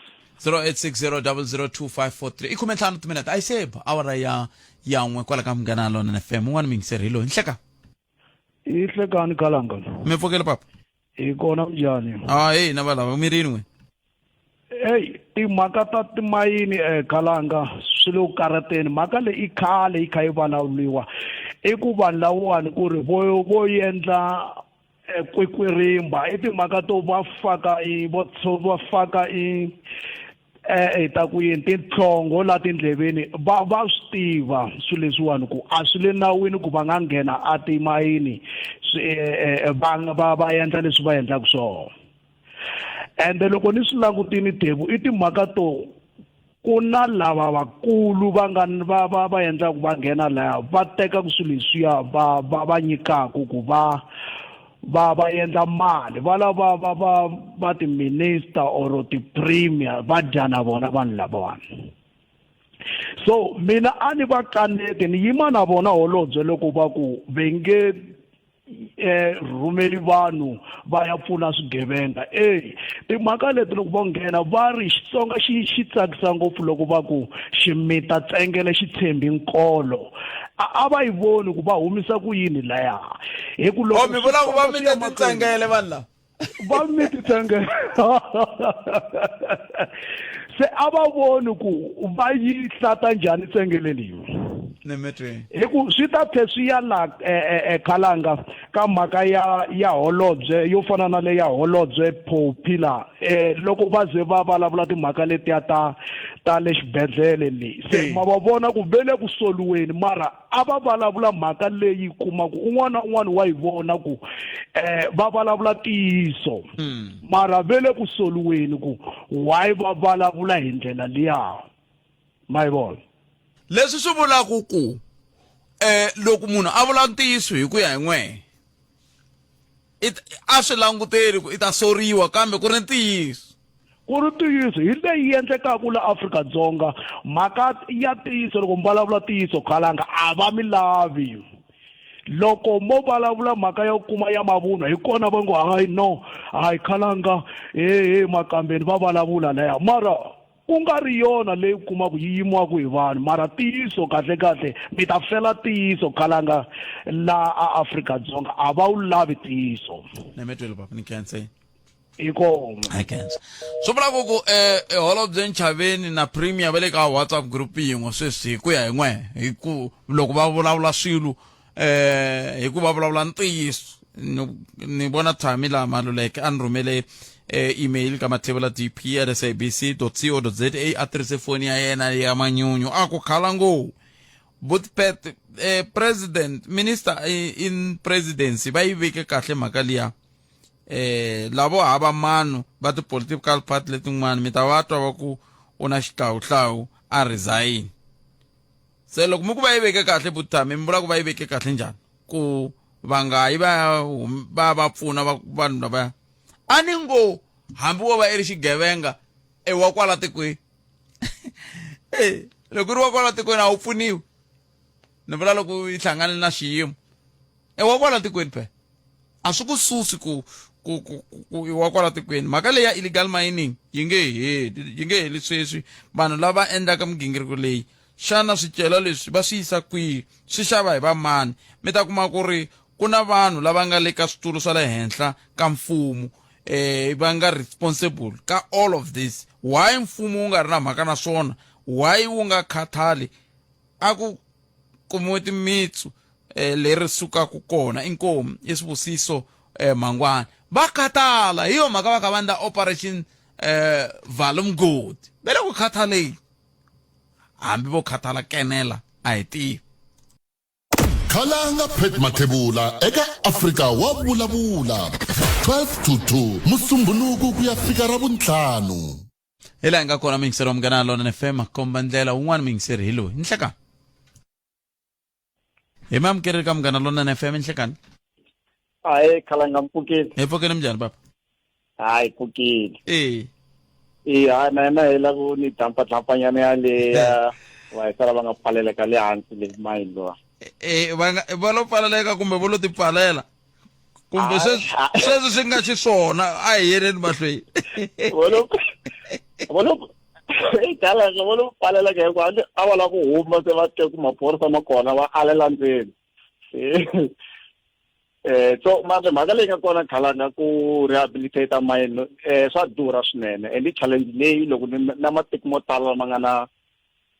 0860002543 i 15 timinete a yi seba awara ya n'we kwala ka Munghana Lonene FM un'wana mingiseri hi loyi nhleka hi hlekani khalanga mi pfukele papa hi kona njhani hey na valava mi rini n'we timhaka ta timayini khalanga swi le ku karateni mhaka leyi i khale yi kha yi vulavuriwa i ku vanhu lavawani ku ri vo endla kwekwerimba i timhaka to va faka ta ku yini tinhlongo la tindleveni va swi tiva swilo leswiwani ku a swi le nawini ku va nga nghena a timayini va endla leswi va endlaka swona ende loko ni swi langutini debu i timhaka to ku na lava vakulu va endlaku va nghena laya va tekaku swilo leswiya va nyikaku ku va va endla mali va lava va ti-minister or ti-premier va dya na vona vanhu lavawani. So mina a ni va kaneti ni yima na vona holobye loko va ku ve nge rhumeli vanhu va ya pfuna swigevenga timhaka leti loko va nghena va ri Xitsonga xi tsakisa ngopfu loko va ku ximita tsengele xi tshembi nkolo a va yi voni ku va humisa ku yini laya hi ku loko mi vula ku va mita titsengele vanhu lava va mi titsengele se a va voni ku va yi hlata njhani tsengele leyi hi ku swi ta tlhe swi ya la Khalanga ka mhaka ya holobye yo fana na le ya holobye Popular loko va ze va vulavula timhaka letiya ta le xibedhlele leyi se ma va vona ku vele ku soliweni mara a va vulavula mhaka leyi kuma ku un'wana na un'wana wa yi vona ku va vulavula tiyiso mara vele ku soliweni ku why va vulavula hi ndlela liya ma yi vona leswi swi vulaka ku loko munhu a vula ntiyiso hi ku ya hi n'wehe a swi languteli ku i ta soriwa kambe ku ri ntiyiso hi leyi endlekaka la Afrika-Dzonga mhaka ya tiyiso loko mi vulavula tiyiso Khalanga a va mi lavi loko mo vulavula mhaka ya kuma ya mavunwa hi kona va ngo hayi Khalanga makambeni va vulavula laya mara ku nga ri yona leyi kuma ku yimiwaka hi vanhu mara tiyiso kahle mi ta fela tiyiso Khalanga la Afrika-Dzonga a va wu lavi tiyiso nemetwele papa ni khense iko I khense so vula ku holobye Ntshavheni na premier va le ka WhatsApp group yin'we sweswi hi ku ya hi n'wehe hi ku loko va vulavula swilo hi ku va vulavula ntiyiso ni vona Thami la Maluleke a ni rhumele email ka mathebula.dp@sabc.co.za a tirhise foni ya yena ya manyunyu a ku Khalango Butpet president minister in presidency va yi veke kahle mhaka liya lavo hava manu va ti-political party letin'wana mi ta va twa va ku u na xihlawuhlawu a resign se loko mi ku va yi veke kahle Butthami mi vula ku va yi veke kahle njhani ku va nga yi va pfuna vanhu lavaya a ni ngo hambi wo va ri xigevenga wa kwala tikweni loko ri wa kwala tikweni a wu pfuniwi ni vula loko yi hlangane na xiyimo wa kwala tikweni phela a swi ku susi ku wa kwala tikweni mhaka leyi ya illegal mining yi nge heli sweswi vanhu lava endlaka migingiriko leyi xana swicelo leswi va swi yisa kwihi swi xava hi va mani mi ta kuma ku ri ku na vanhu lava nga le ka switulu swa le henhla ka mfumo va nga responsible ka all of this why mfumo wu nga ri na mhaka na swona why wu nga khathali a ku kumiwe timitsu leri sukaka kona inkomu i Sibusiso Mangwane va khathala hi yo mhaka va kha va endla operation Vala Mgodi va le ku khathaleni hambi vo khathala kenela a hi tivi Khalanga Phet Mathebula eka Afrika wa vulavula 12 to 2 Musumbhunuku ku ya fika Ravuntlhanu hi laha nga kona mingiseri wa Munghana Lonene FM komba ndlela un'wana mingiseri hi loyi nhlekani hi mamukeri ka Munghana Lonene FM nhlekani hayi Khalanga mpfukile hi pfukile njhani papa hayi pfukile hayi na hela ku ni tlampanyana yaleya wa hi sala va nga pfaleleka le hansi le mayindlo va lo pfaleleka kumbe vo lo ti pfalela kumbe sweswi swi nga xiswona a hi yereni mahlweni Khalanga vo lo pfaleleka hiku a va la ku huma se va te ku maphorisa ma kona va alela ndzeni so mhaka leyi nga kona Khalanga ku rehabilitate mine swa durha swinene and i challenge leyi loko na matiko mo tala lama nga na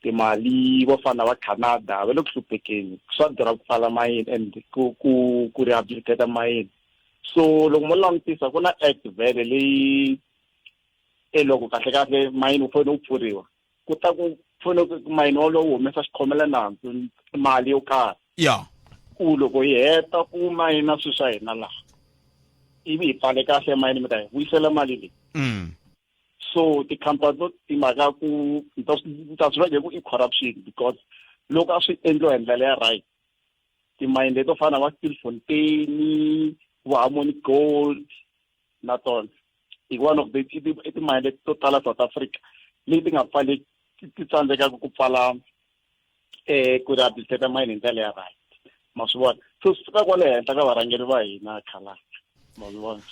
timali vo fana va Canada va le ku hluphekeni swa durha ku pfala mine and ku rehabilitate mine so loko mo langutisa ku na act vele leyi loko kahle mine u fanele u pfuriwa ku ta ku fanele mine wolowo wu humesa xikhomela nandzu mali yo karhi ku loko hi heta ku mayina swilo swa hina laha ivi hi pfale kahle mayini mi ta hi vuyisela mali leyi so tikhampani to timhaka ku ta swi veke ku i corruption because loko a swi endliwa hi ndlela ya right timayini leto fana va Stilfontein Harmonic Gold na tona i one of the mine to tala South Africa leti nga pfali ti tsandzeka ku pfala ku rehabilitate mine hi ndlela ya right ma swi vona so swi fika kwale henhla ka varhangeri va hina khala ma swi vona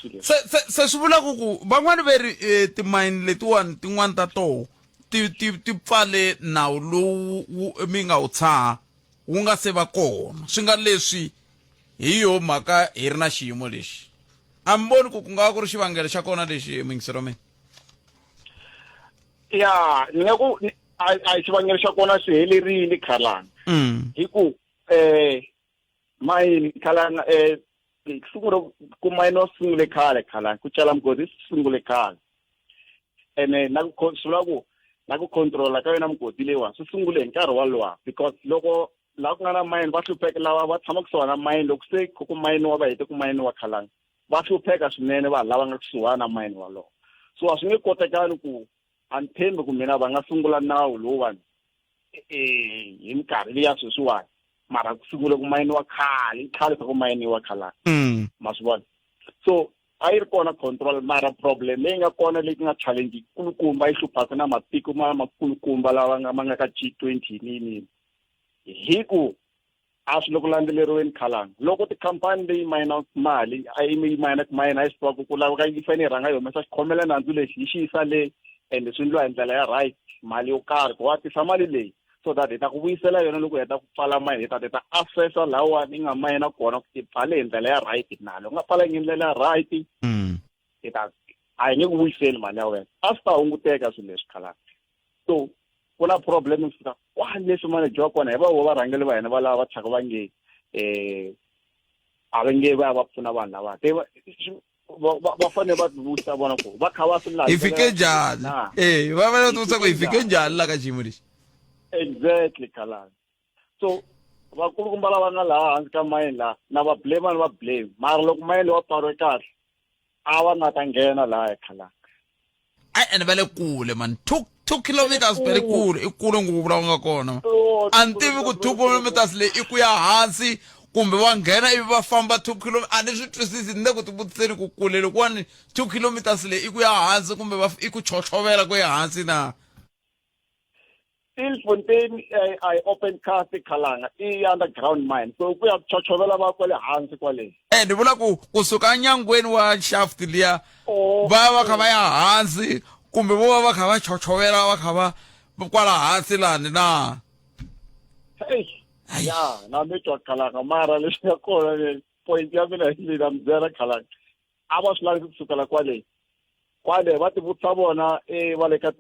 se swi vula ku van'wani veri timine letiwani tin'wani ta toho ti pfale nawu lowu mi nga wu tshaha wu nga se va kona swi nga leswi hi yo mhaka hi ri na xiyimo lexi a mi voni ku nga ku ri xivangelo xa kona lexi mingisero mina ya ni nga ku a hi xivangelo xa kona swi helerile khalanga hi ku mayini khalanga sungula ku mayini wa sungule khale khalanga ku cela mugodi sungule khale ene na ku sula ku na ku controla ka yona mugodi lewa swi sungule hi nkarhi walowa because loko la ku nga na mayini va hlupheka lava va tshama kusuhana mayini loko se ku mayini wa va hete ku mayini wa khalanga va hlupheka swinene vanhu lava nga kusuhana na mayini walowo so a swi nge kotekani ku a ni tshembi ku mina va nga sungula nawu lowuwani hi minkarhi leya sweswiwani mara ku sungula ku mayini wa khale ka ku mayini wa khalanga ma swi vona so a yi ri kona control mara problem leyi nga kona leyi nga challenge kulukumba yi hluphaka na matiko makulukumba lawa ma nga ka G20 nini hi ku a swi loko landzeleriweni khalanga loko tikhampani leyi mayina mali a yi mayina a yi swi tiva ku laveka yi fanele yi rhanga yi humesa xikhomela nandzu lexi yi xi yisa le ende swi endliwa hi ndlela ya right mali yo karhi ku wa tisa mali leyi so that hi ta ku vuyisela yona loko hi ta ku pfala mayini hi ta accessa lawani yi nga mayina kona ku ti pfale hi ndlela ya right nalo u nga pfalangi hi ndlela ya right hi ta a hi nge ku vuyiseli mali ya wena a swi ta hunguteka swilo leswi khalanga so ku na problem fika kwani leswi manager wa kona hi va varhangeli va hina va lava va thyaka va nge a va nge va ya va pfuna vanhu lava va fanele va vutisa vona ku va kha va swi laha hi fike njhani va fanele va tivutisa ku hi fike njhani la ka xiyimo lexi exactly khalanga so vakulukumba lava nga laha hansi ka mayini laha na va blame va blame mara loko mayini wa pfariwe kahle a va nga ta nghena laha khalanga ene va le kule man 2 kilometers per kule i kule ngopfu la nga kona a ni tivi ku 2 kilometers leyi i ku ya hansi kumbe va nghena ivi va famba 2 kilometers a ni swi twisisi ni le ku ti vutiseni ku kule lokuwani 2 kilometers leyi i ku ya hansi kumbe i ku chochovela ku ya hansi na Fontaine I open cast khalanga i underground mine so ku ya chochovela va kwale hansi kwale ni vula ku kusuka nyangweni wa shaft liya va kha va ya hansi kumbe vo va kha va chochovela va kha va kwala hansi lani na ya na mi twa khalanga mara leswi nga kona point ya mina hi na mzera khalanga a va swi lavi kusukela kwale va ti vutisa vona va le ka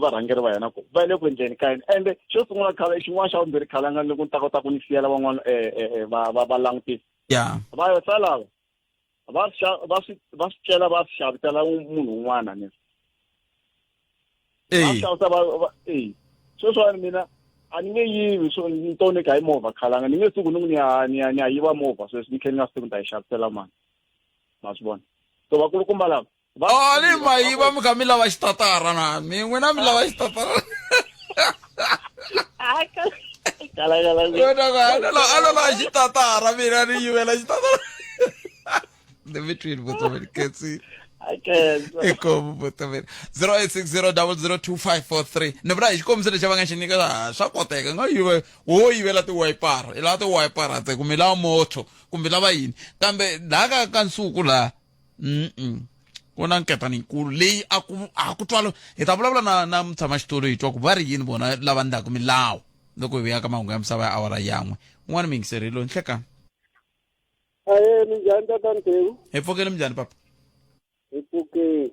varhangeri va hina ku va le ku endleni ka yini ende xo sungula khala xin'wana xa vumbirhi khalanga loko ni ta kota ku ni siyela van'wana va langutisa va yotsa lava va swi cela va swi xavisela munhu un'wana ni sweswiwani mina a ni nge yivi so ni to nyika hi movha khalanga ni nge suku ni ya yiva movha sweswi ni khe ni nga swi tivi ni ta yi xavisela mani ma swi vona so vakulukumba lava ni mayiva mi kha mi lava xitatara na mi n'wina mi lava xitatara a lava xitatara mina ni yivela xitatara the between vutomini ketsi ikomo vutomini 0860002543 ni vula hi xikombiso lexi va nga xi nyika swa koteka nga yive wo yivela tiwayipara i lava tiwayipara tse kumbe lava moto kumbe lava yini kambe laha ka nsuku laha ku na nketani yikulu leyi a ku twala hi ta vulavula na mutshamaxitulu hi twa ku va ri yini vona lava ndlaku milawu loko hi vuya ka mahungu ya misava ya awara yan'we un'wana mi yingiserile nhlekani minjhani tata Ntevu hi pfukile minjhani papa hi pfukile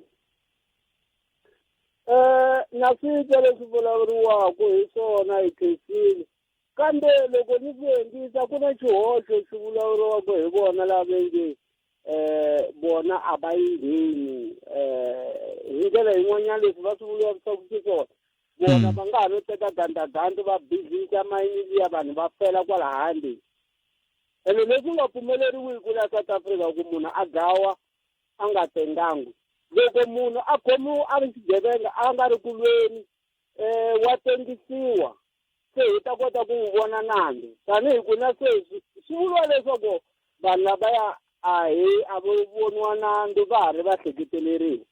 na switwa leswi vulavuriwaka hi swona hi khensile kambe loko ni swi endlisa ku na xihoxo xi vulavuriwaka hi vona lava nge bona a va yi ngheni hi ndlela yin'wanyana leswi va swi vulavisaka xiswona bona va nga ha no teka gandaganda va bizisa mayini liya vanhu va fela kwala handle ene leswi nga pfumeleriwiki la South Africa ku munhu a gawa a nga tengangi loko munhu a khomiwa a ri xigevenga a nga ri kulweni wa tengisiwa se hi ta kota ku n'wi vona nandzu tanihi ku na sweswi swi vuriwa leswaku vanhu lavaya a hi a vo voniwa nandzu va ha ri va hleketeleriwa.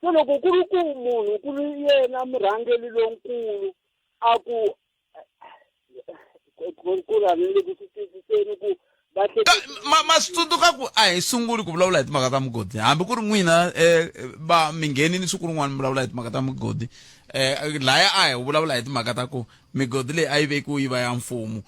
So loko ku ri ku munhu ku ri yena murhangeli lonkulu a ku rhanele ku swi twisiseni ku ma swi tsundzuka ku a hi sunguli ku vulavula hi timhaka ta mugodi hambi ku ri n'wina va mingheni ni siku rin'wana mi vulavula hi timhaka ta mugodi laya a hi vulavula hi timhaka ta ku migodi leyi a yi vekiwa yi va ya mfumo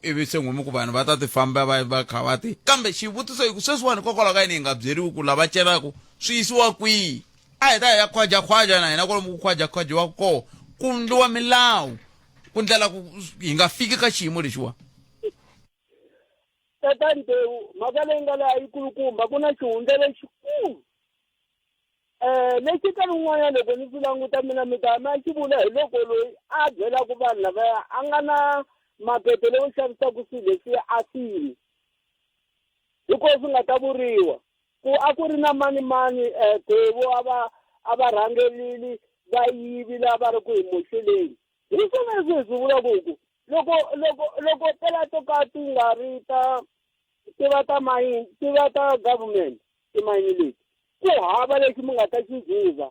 ivi se n'wimi ku vanhu va ta ti famba va kha va ti kambe xivutiso hi ku sweswiwani kokwalaho ka yini hi nga byeriwi ku lava celaka swi yisiwa kwihi a hi ta hi ya khwajakhwaja na hina kwalomu ku khwajakhwajiwa koho ku ndliwa milawu ku ndlela ku hi nga fiki ka xiyimo lexiwa. Tata Ntewu mhaka leyi nga laha yikulukumba ku na xihundla lexikulu lexi ka rin'wanyana loko ni swi languta mina mi ta ma xi vula hi loko loyi a byelaka vanhu lavaya a nga na makete lowu xavisaka swilo leswi asini hikokwalaho swi nga ta vuriwa ku a ku ri na manimani Devo a va rhangelili vayivi lava ri ku hi moxeleni hi swona leswi hi swi vulaka ku loko tela to ka ti nga ri ti va ta government timayini leti ku hava lexi mi nga ta xi zuza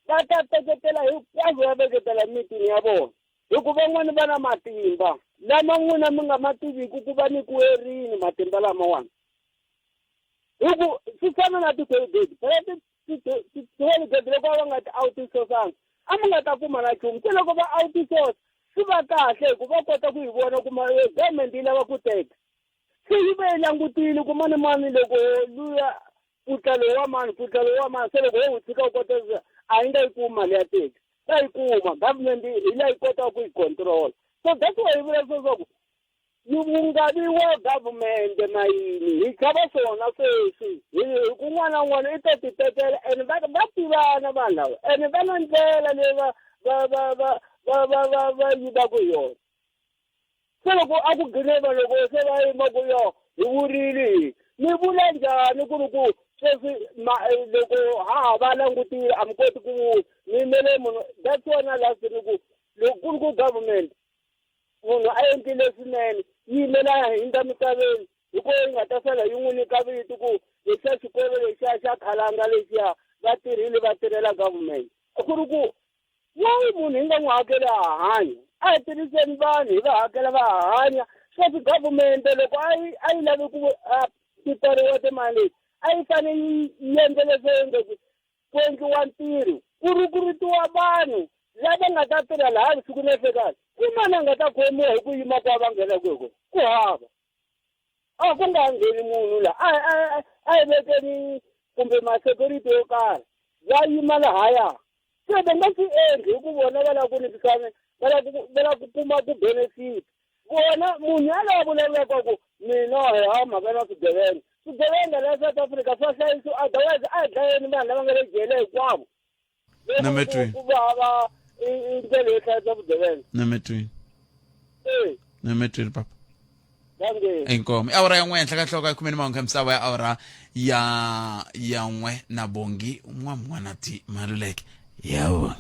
va ta teketela hinkwaswo va veketela mitini ya vona hikuva van'wani va na matimba lama n'wina mi nga ma tiviki ku va nyikiwerini matimba lamawani hi ku swi fana na ti-tollgate ti-tollgate loko va nga ti outsourcanga a mi nga ta kuma na nchumu se loko va outsource swi va kahle hikuva va kota ku hi vona kuma government yi lava ku teka se yi va yi langutile ku mani loko luya pfutlalo wa mani se loko wo n'wi tshika u kota a yi nga yi kumi mali ya teka ta yi kuma government hi la yi kotaka ku yi control so that's why hi vula leswaku nga vi wa government na yini hi chava swona sweswi hi kun'wana na un'wana i ta ti tekela and va tivana vanhu lava and va na ndlela leyi va yidaka hi yona se loko a ku gineva loko se va yima ku yo hi vurile ni vula njhani ku ri ku sweswi loko va langutile a mi koti ku mi mele munhu that's wona lasini ku loko ku ri ku government munhu a endlile swinene yi yimela hindza misaveni hikuva yi nga ta sala yi n'wi nyika vito ku lexiya xikolo lexiya xa khalanga lexiya va tirhela government ku ri ku wayi munhu hi nga n'wi hakeli a hanya a hi tirhiseni vanhu hi va hakela va hanya sweswi government loko a yi lavi ku titoriwa timali a yi fane yi endle leswi endleki ku endliwa ntirho ku ritiwa vanhu lava nga ta tirha laha siku na sekani ku mani a nga ta khomiwa hi ku yima kwa va nghena kweko ku hava a ku nga ngheni munhu la a yi vekeni kumbe masecurity yo karhi va yima lahaya se va nga swi endli hi ku vona va lava ku nikisana va lava ku kuma ti-benefit vona munhu yalava vulavulaka ku mina hi mhaka na swigevenga la South Africa swa hlayisi otherwise a hi dlayeni vanhu lava nga le jele hinkwavo ku vava indlela yo hlayisa vugevenga nemetweni papa inkomo awura ya n'we henhla ka nhloko ya 10 ka misava ya awura ya n'we na bongi un'wana ti maluleke yawo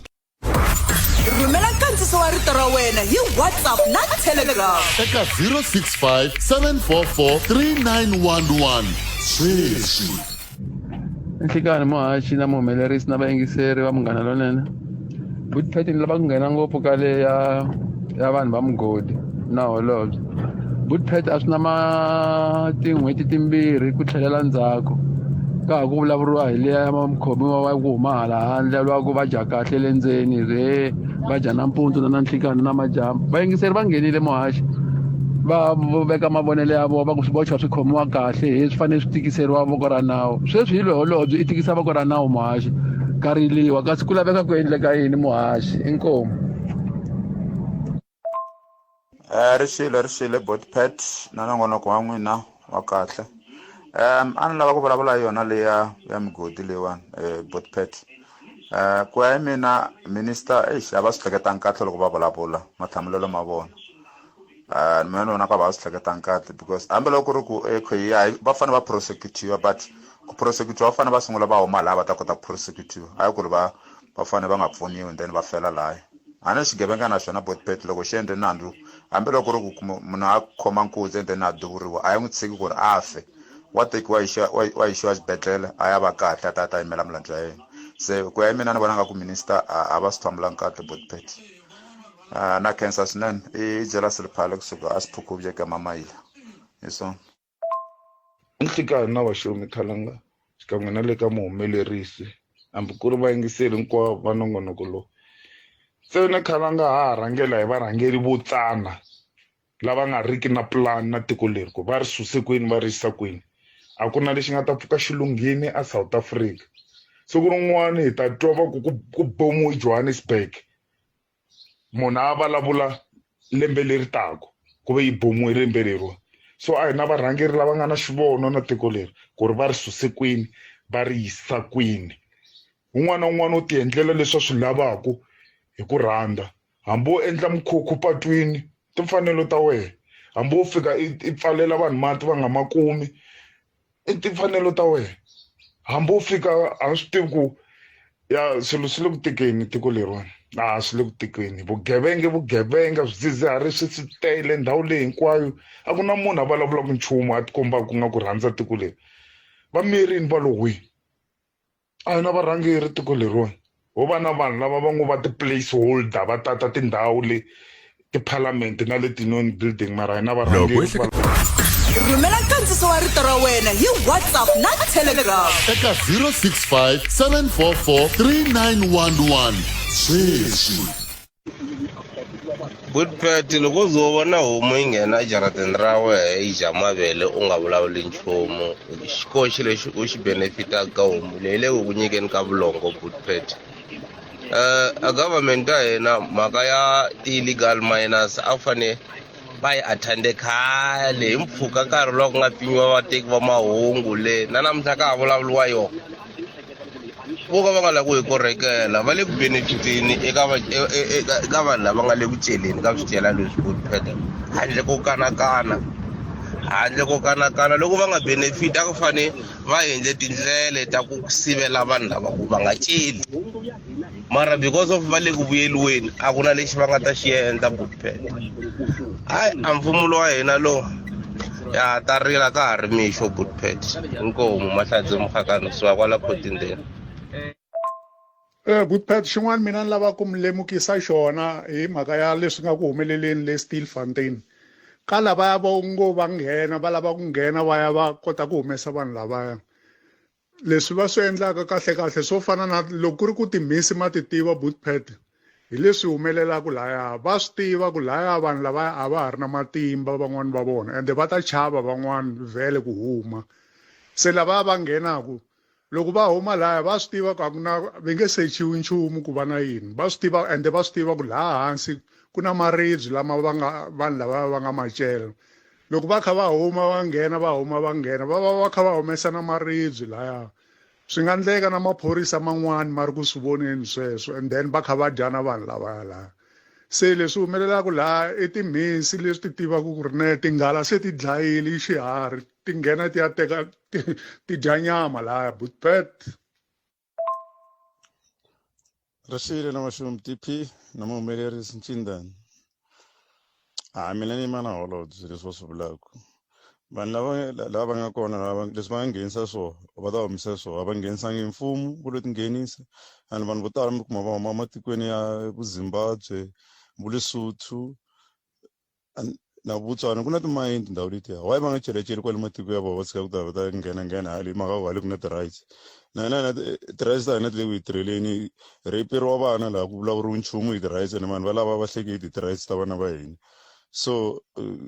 rhumela nkandziso wa rito ra wena hi WhatsApp na Telegram eka 065 744 3911 sweswi nhlikani muhaxi na muhumelerisi na vayingiseri va Munghana Lonene Bootpet ni lava ku nghena ngopfu ka le ya vanhu va mugodi na holobye Bootpet a swi na tin'hweti timbirhi ku tlhelela ndzhaku ka ha ku vulavuriwa hi le ya mukhomiwa wa ku huma hala handle lwa ku va dya kahle le ndzeni va dya nampundzu na nhlikani na madyambu vayingiseri va nghenile muhaxi va veka mavonelo ya vona va ku swibocha swi khomiwa kahle hi swi fanele swi tikiseriwa voko ra nawu sweswi hi holobye i tikisa voko ra nawu muhaxi kariliwa kasi ku laveka ku endleka yini muhaxi inkomo ri xile Bootpet na nongonoko wa n'wina wa kahle a ni lava ku vulavula hi yona leya migodi leyiwani Bootpet ku ya hi mina minister a va swi hleketanga kahle loko va vulavula mathlamulelo ma vona mina ni vona ka va swi hleketanga kahle because hambi loko ku ri ku va fanele va prosecutiwa but ku prosecutiwa va fanele va sungula va huma laha va ta kota ku prosecutiwa hayi ku ri va fanele va nga pfuniwi then va fela laha a ni xigevenga na xona Bootpet loko xi endle nandzu hambi loko ku ri ku munhu a khoma nkuzi then a duvuriwa a yi n'wi tshiki ku ri a fe wa tekiwa wa yixiwa xibedhlele a ya va kahle a ta yimela milandzu ya yena. Se ku ya hi mina ni vona nga ku minister a va swi tshwamulangi kahle Botpet. Na cancer swinene i jela siliphala kusuka a Siphukuvi ka Mamayila hi swona. Nhlekani na vaxomi Khalanga xikan'we na le ka muhumelerisi hambi ku ri vayingiseli hinkwavo va nongonoko lowu. Se na Khalanga ha rhangela hi varhangeri vo tsana lava nga riki na plan na tiko leri ku va ri suse kwini va ri yisa kwini. A ku na lexi nga ta pfuka xilunghini a South Africa. Siku rin'wana hi ta twa va ku bomiwe Johannesburg. Munhu a vulavula lembe leri tako ku ve yi bomiwe lembe leriwa. So a hi na varhangeri lava nga na xivono na tiko leri ku ri va ri suse kwini va ri yisa kwini. Un'wana na un'wana u ti endlela leswi a swi lavaka hi ku rhandza. Hambi u endla mukhukhu patwini timfanelo ta wena. Hambi u fika i pfalela vanhu mati va nga makumi i timfanelo ta wena. Hambi u fika a swi tivi ku ya swilo swi le ku tikeni tiko leriwani. Swi le ku tikeni vugevenga swidzidziharisi swi tele ndhawu leyi hinkwayo. A ku na munhu a vulavulaka nchumu a tikomba ku nga ku rhandza tiko leri. Va mirini va lo hwi. A hi na varhangeri tiko leriwani. Ho va na vanhu lava va ngo va ti-place holder va tata tindhawu le ti-parliament na le ti-non building mara hi na varhangeri. Rhumela nkandziso wa rito ra wena hi WhatsApp na Telegram eka 065 744 3911 sweswi. Botpet loko zo vona homu yi nghena jaratini ra wena yi dya mavele u nga vulavuli nchumu xikoxi lexi u xi benefitaka ka homu leyi le ku nyikeni ka vulongo Botpet. A government ka hina mhaka ya illegal miners a fane va yi attende khale hi mpfhuka nkarhi loko nga pimiwa vateki va mahungu le na namuntlha ka ha vulavuliwa yona. Vo ka va nga lavi ku hi korhekela va le ku benefiteni eka vanhu lava nga le ku celeni ka swityela leswi Botpet handle ko kanakana loko va nga benefit a ku fane va endle tindlela ta ku sivela vanhu lava ku va nga celi mara because of va le ku vuyeliweni a ku na lexi va nga ta xi endla Botpet. A mfumo wa hina lo ya ta rila ka ha ri mixo Botpet. Inkomu Mahlatse Mokgakane kusuka kwala Khotindeni. Botpet xin'wana mina ni lava ku mi lemukisa xona hi mhaka ya leswi nga ku humeleleni le Stilfontein. Ka lavaya va ngo va nghena va lava ku nghena va ya va kota ku humesa vanhu lavaya. Leswi va swi endlaka kahle swo fana na loko ku ri ku timhisi ma ti tiva Botpet hi leswi humelelaka laya va swi tiva ku laya vanhu lavaya a va ha ri na matimba van'wani va vona ende va ta chava van'wani vhele ku huma. Se lavaya va nghenaka loko va huma laya va swi tiva ku a ku na va nge sechiwi nchumu ku va na yini. Va swi tiva ende va swi tiva ku laha hansi ku na maribye lama vanhu lava va nga macela. Loko va kha va huma va nghena va kha va humesa na maribye laya. Swi nga endleka na maphorisa man'wani ma ri ku swi voneni sweswo and then va kha va dya na vanhu lavaya laya. Se leswi humelelaka laha i timhisi leswi ti tivaka ku ri ne tinghala se ti dlayile xiharhi ti nghena ti ya teka ti dya nyama laya Botpet. Rashile na Mashum TP na muhumelerisi Ncindani. Mina ni mana holobye leswi va swi vulaka. Vanhu lava nga kona leswi va nga nghenisa swona va ta humesa swona va nghenisanga mfumo ku lo tinghenisa and vanhu vo tala mi kuma va huma ematikweni ya Zimbabwe, Lesotho na Botswana ku na timayini tindhawu letiya. Why va nga celeceli kwale matiko ya vona va tshika ku ta va ta nghena hali mhaka hali ku na ti-rights. Na ti-rights ta hina ti le ku hi tirheleni rheyiperiwa vana laha ku vulavuriwi nchumu hi ti-rights and vanhu va lava va hleketi ti-rights ta vana va hina. So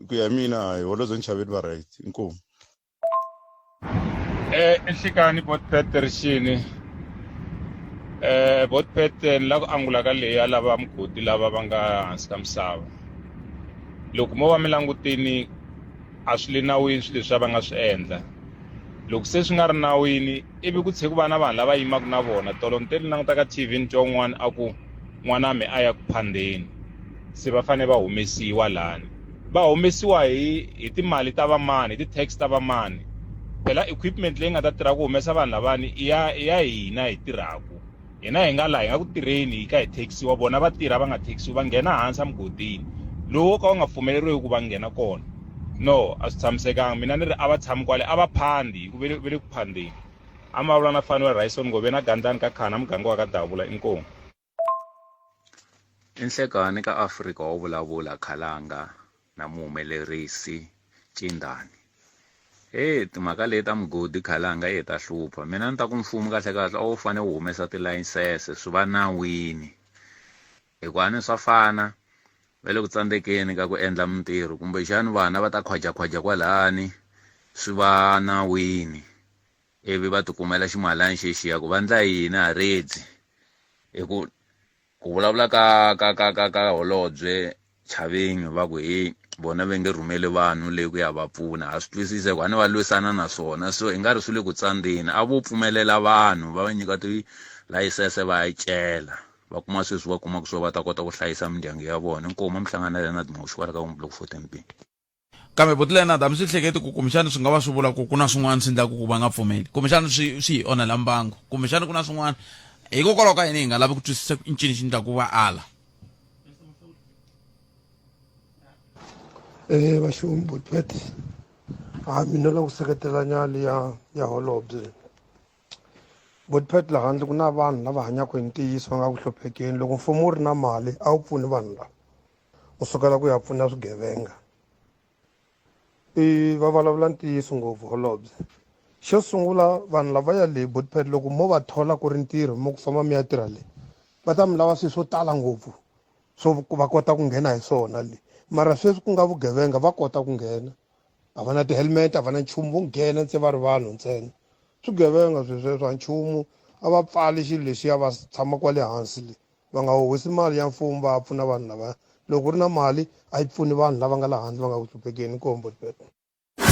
ku ya mina hi holobye Nchaveni va right inkomu. Enhlikani Botpet rixini Botpet la ku angula ka leyi ya lava mugodi lava va nga hansi ka misava. Loko mo va mi langutini a swi le nawini swi leswi va nga swi endla. Loko se swi nga ri nawini ivi ku tshe ku va na vanhu lava yimaka na vona tolo ni tele languta ka TV ni twa n'wana a ku n'wana mi a ya ku phandeni. Se va fane va humesiwa lani va humesiwa hi timali ta vamani hi ti-tax ta vamani phela equipment leyi nga ta tirha ku humesa vanhu lavani i ya hina hi tirhaku hina hi nga laha hi nga ku tirheni hi ka hi taxiwa vona va tirha va nga taxiwi va nghena hansi mugodini lowo ka u nga pfumeleriwi ku va nghena kona no a swi tshamisekanga mina ni ri a va tshami kwale a va phandi ve le ku phandeni a ma vula na fani wa Rayson Ngobeni na Gandani ka Khana muganga wa ka Davula inkomo. Inhlekani ka Afrika wa vulavula Khalanga na muhumelerisi Cindani. Timhaka leti ta mugodi Khalanga ta hlupha. Mina ni ta ku mfumo kahle kahle a wu fane wu humesa tilayisense swi va nawini. Hikuva ni swa fana va le ku tsandzekeni ka ku endla mintirho kumbexani vana va ta khwajakhwaja kwalani swi va nawini. Ivi va tikumela ximalani xexiya ku va ndla yini a redzi. Ku vulavula ka holobye Chavingi va ku bona va nge rhumeli vanhu le ku ya va pfuna a swi twisise ku ani va lwisana na swona so i nga ri swi le ku tsandzeni a vo pfumelela vanhu va va nyika tilayisense va ya cela va kuma sweswi va kuma ku swo va ta kota ku hlayisa mindyangu ya vona inkomo mihlanganele na timhoxi kwala ka Block 14B. Kambe Botlena Adam swi hleketi ku kumbexana swi nga va swi vula ku ku na swin'wana swi endlaku ku va nga pfumeli kumbexana swi onhela mbangu kumbexana ku na swin'wana hikokwalaho ka yini hi nga lavi ku twisisa ku incini xi endlaku va ala. Vaxumi Bothwet mina la ku seketela nyali ya holobye Bothwet laha handle ku na vanhu lava hanyaka hi ntiyiso va nga ku hlophekeni loko mfumo wu ri na mali a wu pfuni vanhu lava u sukela ku ya pfuna swigevenga va vulavula ntiyiso ngopfu holobye. Xo sungula vanhu lava ya le Bothwet loko mo va thola ku ri ntirho mo ku famba mi ya tirha le va ta mi lava swilo swo tala ngopfu so va kota ku nghena hi swona le mara sweswi ku nga vugevenga va kota ku nghena a va na ti-helmet a va na nchumu vo nghena ntse va ri vanhu ntsena swigevenga sweswo a nchumu a va pfali xilo lexiya va tshama kwale hansi le va nga hosi mali ya mfumo va pfuna vanhu lava loko ku ri na mali a yi pfuni vanhu lava nga laha handle va nga ku hluphekeni kombo.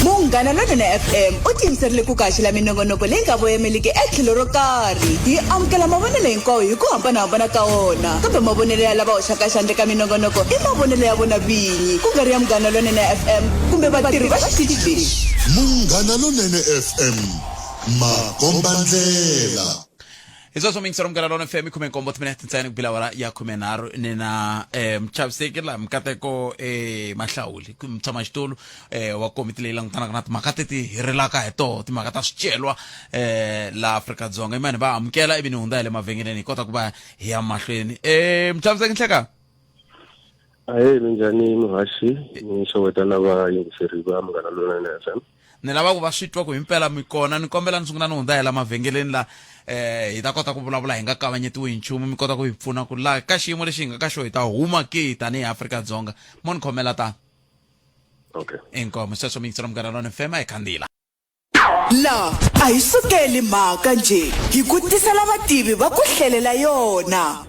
Munghana Lonene FM u tiyimiserile ku kaxela minongonoko leyi nga voyameliki etlhelo ro karhi hi amukela mavonelo hinkwawo hi ku hambanahambana ka wona kambe mavonelo ya lava hoxaka xandle ka minongonoko i mavonelo ya vona vinyi ku nga ri ya Munghana Lonene FM kumbe vatirhi va xitichi lexi. Munghana Lonene FM makombandlela. Hizo so mingisero Munghana Lonene FM khume nkombo timinete ntsena ku bila wala ya khume nharhu ni na mchaviseki la mkateko Mahlawuli ku mtshama xitulu wa komiti leyi langutanaka na timhaka ti hirelaka hi toho timhaka ta swicelwa la Afrika-Dzonga imani va amukela ivi ni hundza hi le mavhengeleni hi kota ku va hi ya mahlweni mchaviseki nhleka minjhani muhaxi ni xeweta na vayingiseri va Munghana Lonene FM. Ni lava ku va swi twa ku himpela mi kona ni kombela ni sungula ni hundza hi la mavhengeleni la hi ta kota ku vulavula hi nga kavanyetiwi hi nchumu mi kota ku hi pfuna ku la ka xiyimo lexi hi nga ka xo hi ta huma ke tanihi Afrika-Dzonga mo ni khomela tani. Okay. Inkomo sweswo mingisero Munghana Lonene FM hi khandziyila. La a hi sukeli mhaka nje hi ku tisela vativi va ku hlelela yona.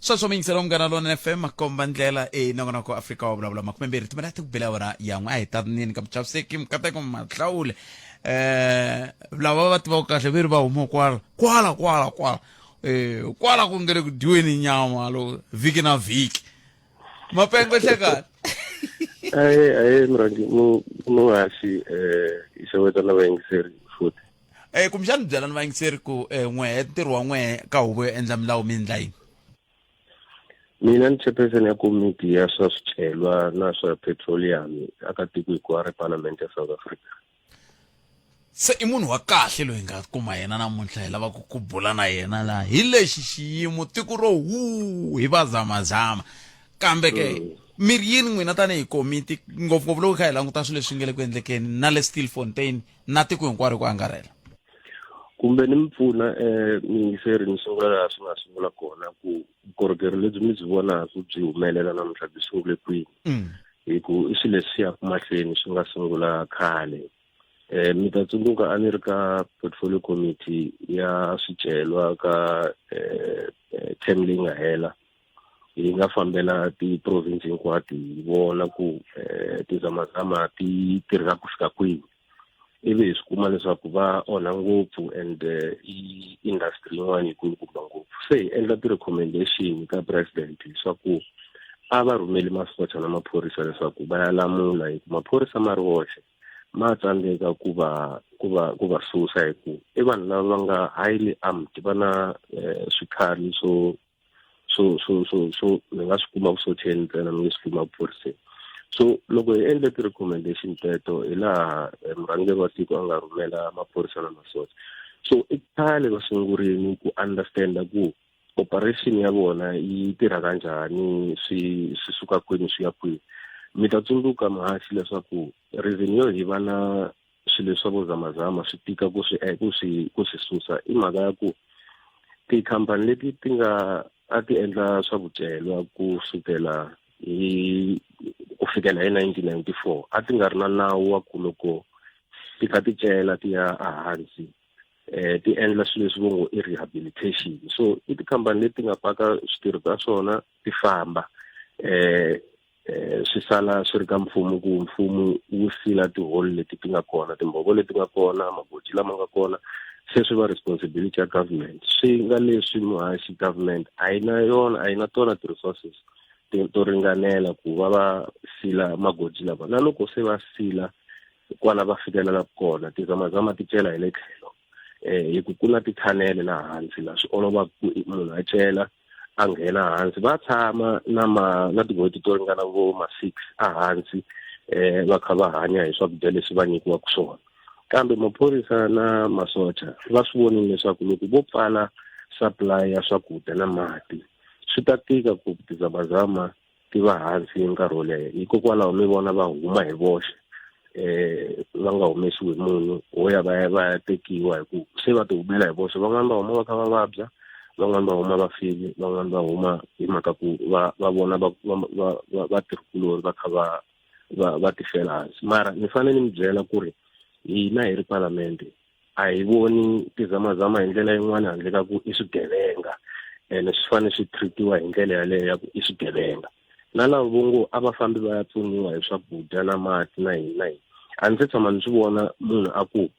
Sweswo mingisero Munghana Lonene FM makomba ndlela nongonoko Afrika wa vulavula makumembirhi timinete ku bila wara yan'we a hi ta nini ka mchaviseki mkateko Mahlawuli lava va tiva kahle veri va huma kwala kwala ku ngele ku dyiweni nyama lo vhiki na vhiki mapengo hlekani. Murangi muhaxi hi xeweta na vayingiseri futhi. Kumbexani byela ni vayingiseri ku n'wehe ntirho wa n'wehe ka huvo yo endla milawu mi endla yini? Mina ni chairperson ya komiti ya swa swicelwa na swa petroleum aka tiko hinkwaro ra Parliament ya South Africa. Se i munhu wa kahle loyi nga kuma yena namuntlha hi lava ku bula na yena la hi lexi xiyimo tiko ro hi va zamazama kambe ke miri yini n'wina tanihi komiti ngopfungopfu loko kha hi languta swilo leswi nga le ku endlekeni na le Stilfontein na tiko hinkwaro ku angarhela. Kumbe ni mpfuna mingiseri ni sungula laha swi nga sungula kona ku vukorhokeri lebyi mi byi vonaka byi humelela namuntlha byi sungule kwini hi ku i swilo leswi yaka mahlweni swi nga sungula khale. Mi ta tsundzuka a ni ri ka portfolio committee ya swicelwa ka term leyi nga hela hi nga fambela ti-province hinkwato hi vona ku tizamazama ti tirhisa ku fika kwini ivi hi swi kuma leswaku va onha ngopfu and industry yin'wana yi kulukumba ngopfu se hi endla ti-recommendation ka president leswaku a va rhumeli masocha na maphorisa leswaku va ya lamula hi ku maphorisa ma ri woxe ma tsandzeka ku va susa hi ku i vanhu lava va nga highly armed va na swikhali swo mi nga swi kuma vusocheni ntsena mi nge swi kuma vuphoriseni so loko hi endle ti-recommendation teto hi laha murhangeri wa tiko a nga rhumela maphorisa na masocha so i khale va sungurini ku understanda ku operation ya vona yi tirha kanjhani swi suka kwini swi ya kwini mi ta tsundzuka muhaxi leswaku reason yo hi va na swilo swa vo zamazama swi tika ku swi susa i mhaka ya ku tikhampani leti ti nga a ti endla swa vucelwa ku sukela ku fikela hi 1994 a ti nga ri na nawu wa ku loko ti kha ti cela ti ya ehansi ti endla swilo leswi vongo i rehabilitation so i tikhampani leti nga paka switirho ta swona ti famba swi sala swi ri ka mfumo ku mfumo wu sila tihole leti ti nga kona timbhovo leti nga kona magoji lama nga kona se swi va responsibility ya government swi nga leswi muhaxi government a yi na tona ti-resources to ringanela ku va sila magoji lama na loko se va sila kwana va fikelela kona tizamazama ti cela hi le tlhelo hi ku kuna tithanele laha hansi la swi olova ku munhu a cela a nghena hansi va tshama na tigodi to ringana vo ma-6 ehansi va kha va hanya hi swakudya leswi va nyikiwaka swona kambe maphorisa na masocha va swi vonile leswaku loko vo pfala supply ya swakudya na mati swi ta tika ku tizamazama ti va hansi hi nkarhi wo leha hikokwalaho mi vona va huma hi voxe va nga humesiwi hi munhu wo ya va ya tekiwa hi ku se va ti humela hi voxe van'wani va huma va kha va vabya van'wani va huma va file van'wani va huma hi mhaka ku va vona va tirhikulori va kha va ti fela hansi mara ni fanele ni byela ku ri hina hi ri palamende a hi voni tizamazama hi ndlela yin'wana handle ka ku i swigevenga ene swi fanele swi treatiwa hi ndlela yaleyo ya ku i swigevenga na lavo vongo a va fambi va ya pfuniwa hi swakudya na mati na hina a ndzi tshama ni swi vona munhu a ku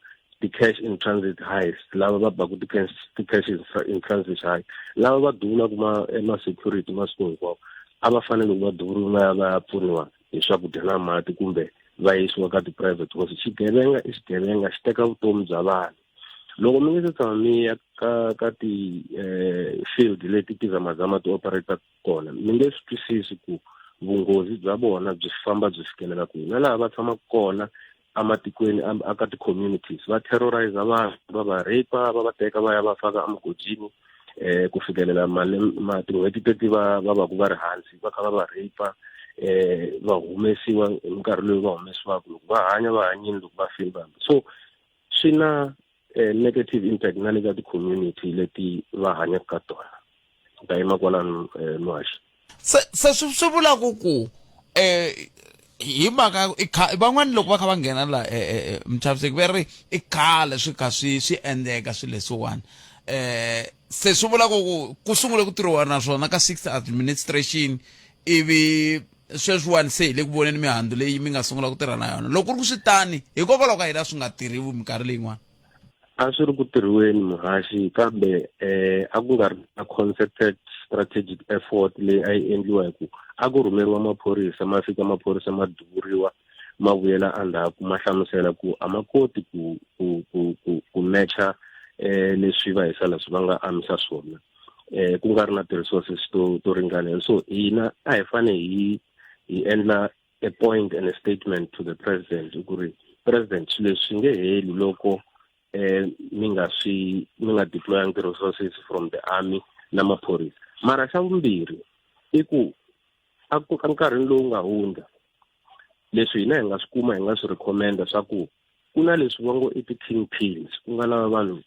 ti-cash in transit highs lava va baku ti-cash in transit high lava va duvulaku ma-security masiku hinkwawo a va fanele ku va duvuriwa va ya pfuniwa hi swakudya na mati kumbe va yisiwa ka ti-private because xigevenga i xigevenga xi teka vutomi bya vanhu loko mi nge se tshama mi ya ka ti-field leti tizamazama ti operata kona mi nge swi twisisi ku vunghozi bya vona byi famba byi fikelela kwihi na laha va tshamaka kona ematikweni aka ti-communities va terrorize vanhu va va rape va teka va ya va faka emugojini ku fikelela tin'hweti teti va ku va ri hansi va kha va va rape va humesiwa hi nkarhi loyi va humesiwaka loko va hanya va hanyini loko va file vanhu so swi na negative impact na le ka ti-community leti va hanyaka ka tona ta yima kwalano muhaxi se swi vula ku hi mhaka van'wani loko va kha va nghena la mchaviseki va ri i khale swi kha swi endleka swilo leswiwani se swi vula ku sungule ku tirhiwa na swona ka 6th administration ivi sweswiwani se hi le ku voneni mihandzu leyi mi nga sungula ku tirha na yona loko ku ri ku swi tani hikokwalaho ka hina swi nga tirhiwi minkarhi leyin'wana a swi ri ku tirhiweni muhaxi kambe a ku nga ri na concerted strategic effort leyi a yi endliwa hi ku a ku rhumeriwa maphorisa ma fika maphorisa ma duvuriwa ma vuyela endzhaku ma hlamusela ku a ma koti ku matcha leswi va hisala swi va nga amisa swona ku nga ri na ti-resources to ringanela so hina a hi fane hi endla a point and a statement to the president ku ri president swilo leswi nge heli loko mi nga deployang ti-resources from the army na maphorisa mara xa vumbirhi i ku ka nkarhini lowu nga hundza leswi hina hi nga swi kuma hi nga swi recommenda swa ku ku na leswi va ngo i ti-kingpins ku nga lava vanhu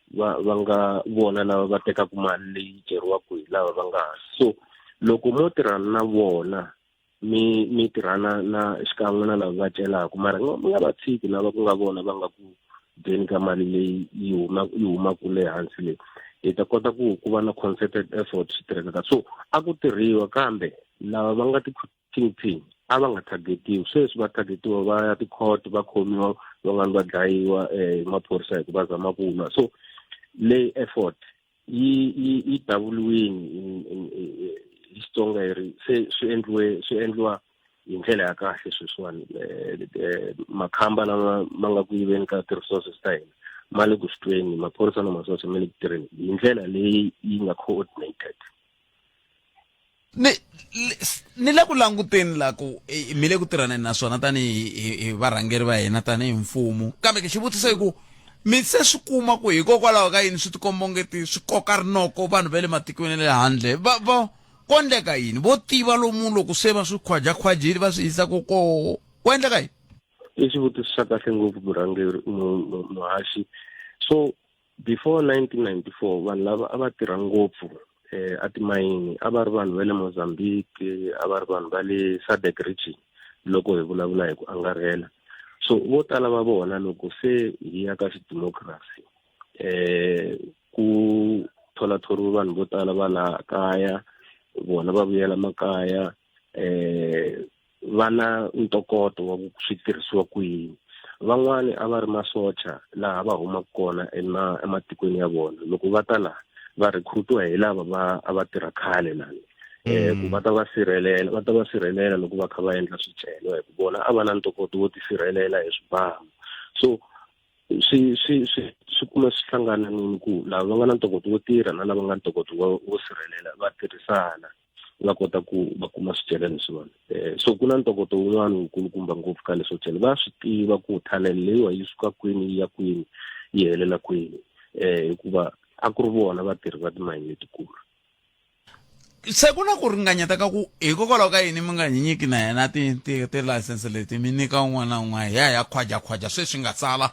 va nga vona lava va tekaka mali leyi ceriwaka hi lava va nga hansi so loko mo tirhana na vona mi tirhana na xikan'we na lava va celaka mara mi nga va tshiki lava ku nga vona va nga ku deni ka mali leyi yi humaka le hansi leyi hi ta kota ku va na concerted effort swi tirhekaka so a ku tirhiwa kambe lava va nga ti-kingpin a va nga targetiwi sweswi va targetiwa va ya ti-court va khomiwa van'wani va dlayiwa hi maphorisa hi ku va zama ku lwa so leyi effort yi davuriwini hi Xitsonga hi ri se swi endliwa hi ndlela ya kahle sweswiwani makhamba lama ma nga ku yiveni ka ti-resources ta hina ma le ku swi tweni maphorisa na masocha ma le ku tirheni hi ndlela leyi yi nga coordinated ni le ku languteni la ku mi le ku tirhaneni naswona tanihi varhangeri va hina tanihi mfumo kambe ke xivutiso hi ku mi se swi kuma ku hikokwalaho ka yini swi tikomba ngeti swi koka rinoko vanhu va le matikweni le handle va ko endleka yini vo tiva lomu loko se va swi khwajakhwajile va swi yisa ko endleka yini i xivutiso xa kahle ngopfu murhangeri muhaxi so before 1994 vanhu lava a va tirha ngopfu atimayini a va ri vanhu va le Mozambique a va ri vanhu va le SADC region loko hi vulavula hi ku angarhela so vo tala va vona loko se hi ya ka xidemokirasi ku tholathoriwe vanhu vo tala va laha kaya vona va vuyela makaya va na ntokoto wa ku swi tirhisiwa ku yini van'wani a va ri masocha laha va humaka kona ematikweni ya vona loko va ta laha va recruitiwa hi lava a va tirha khale lani ku va ta va sirhelela loko va kha va endla swicelo hi ku vona a va na ntokoto wo tisirhelela hi swibamu so swi kuma swi hlangana ni ku lava va nga na ntokoto wo tirha na lava nga ntokoto wo sirhelela va tirhisana va kota ku va kuma swicelo leswiwani so ku na ntokoto wun'wana wukulukumba ngopfu ka leswo cela va swi tiva ku talent leyiwa yi suka kwini yi ya kwini yi helela kwini hikuva a ku ri vona vatirhi va timayini letikulu se ku na ku ringanyeta ka ku hikokwalaho ka yini mi nga nyiki na yena ti-license leti mi nyika un'wana na un'wana ya khwajakhwaja sweswi nga tsala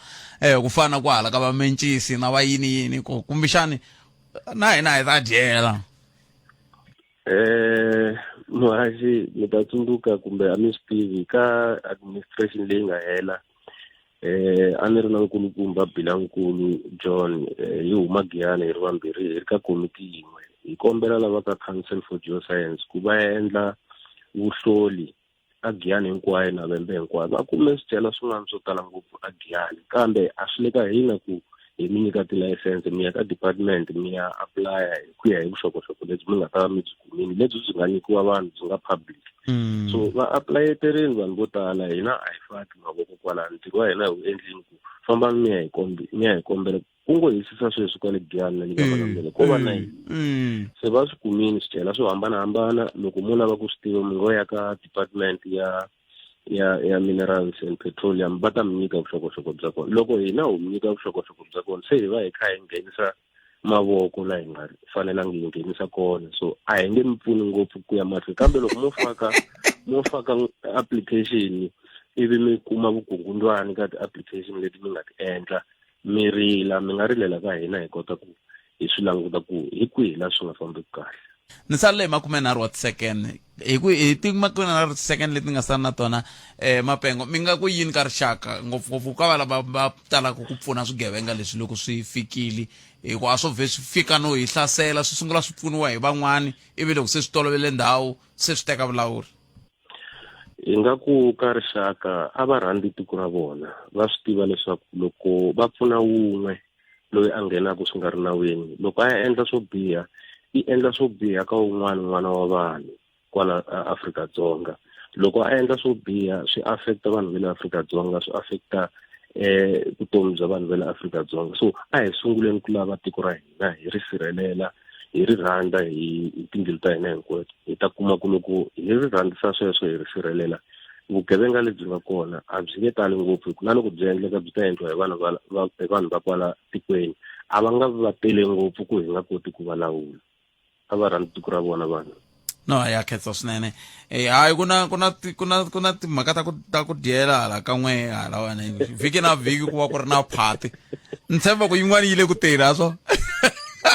ku fana na ku hala ka vamencisi na va yini kumbexani na hina hi ta dyela muhaxi mi ta tsundzuka kumbe a mi swi tivi ka administration leyi nga hela a ni ri na nkulukumba Bilankulu John hi huma Giyani hi ri vambirhi hi ri ka komiti yin'we hi kombela lava ka Council for Geoscience ku va endla vuhloli a Giyani hinkwayo na Vhembe hinkwayo va kume swicela swin'wana swo tala ngopfu a Giyani kambe a swi le ka hina ku hi mi nyika tilayisense mi ya ka department mi ya applya hi ku ya hi vuxokoxoko lebyi mi nga ta va mi byi kumini lebyi byi nga nyikiwa vanhu byi nga public so va aplayeterini vanhu vo tala hina a hi faki mavoko kwala ntirho wa hina hi wu endlini ku fambani mi ya hi kombela ku ngo hisisa sweswi kwale Giyani na le ka Malamulele ko va na yini se va swi kumini swicela swo hambanahambana loko mo lava ku swi tiva mi ngo ya ka department ya minerals and petroleum va ta mi nyika vuxokoxoko bya kona loko hina hu mi nyika vuxokoxoko bya kona se hi va hi kha hi nghenisa mavoko la hi nga fanelangi hi nghenisa kona so a hi nge mi pfuni ngopfu ku ya mahlweni kambe loko mo faka application ivi mi kuma vukungundwani ka ti-application leti mi nga ti endla mi rila mi nga rilela ka hina hi kota ku hi swi languta ku hi kwihi la swi nga fambeki kahle ni salele hi 30 wa ti-second hi ti 30 wa ti-second leti nga sala na tona Mapengo mi nga ku yini ka rixaka ngopfungopfu ka lava va talaka ku pfuna swigevenga leswi loko swi fikile hiku a swo vhe swi fika no hi hlasela swi sungula swi pfuniwa hi van'wani ivi loko se swi tolovele ndhawu se swi teka vulawuri hi nga ku ka rixaka a va rhandzi tiko ra vona va swi tiva leswaku loko va pfuna wun'we loyi a nghenaka swi nga ri nawini loko a ya endla swo biha i endla swo biha ka n'wana wa vanhu kwala Afrika-Dzonga loko a endla swo biha swi affecta vanhu va le Afrika-Dzonga swi affecta vutomi bya vanhu va le Afrika-Dzonga so a hi sunguleni ku lava tiko ra hina hi ri sirhelela hi ri rhandza hi timbilu ta hina hinkwato hi ta kuma ku loko hi ri rhandzisa sweswo hi ri sirhelela vugevenga lebyi nga kona a byi nge tali ngopfu hi ku na loko byi endleka byi ta endliwa hi vanhu va kwala tikweni a va nga va tele ngopfu ku hi nga koti ku va lawula a va rhandzi tiko ra vona vanhu no ya khetsa swinene hayi ku na timhaka ta ku dyela hala kan'we hala wena vhiki na vhiki ku va ku ri na phati ni tshemba ku yin'wana yi le ku tirha so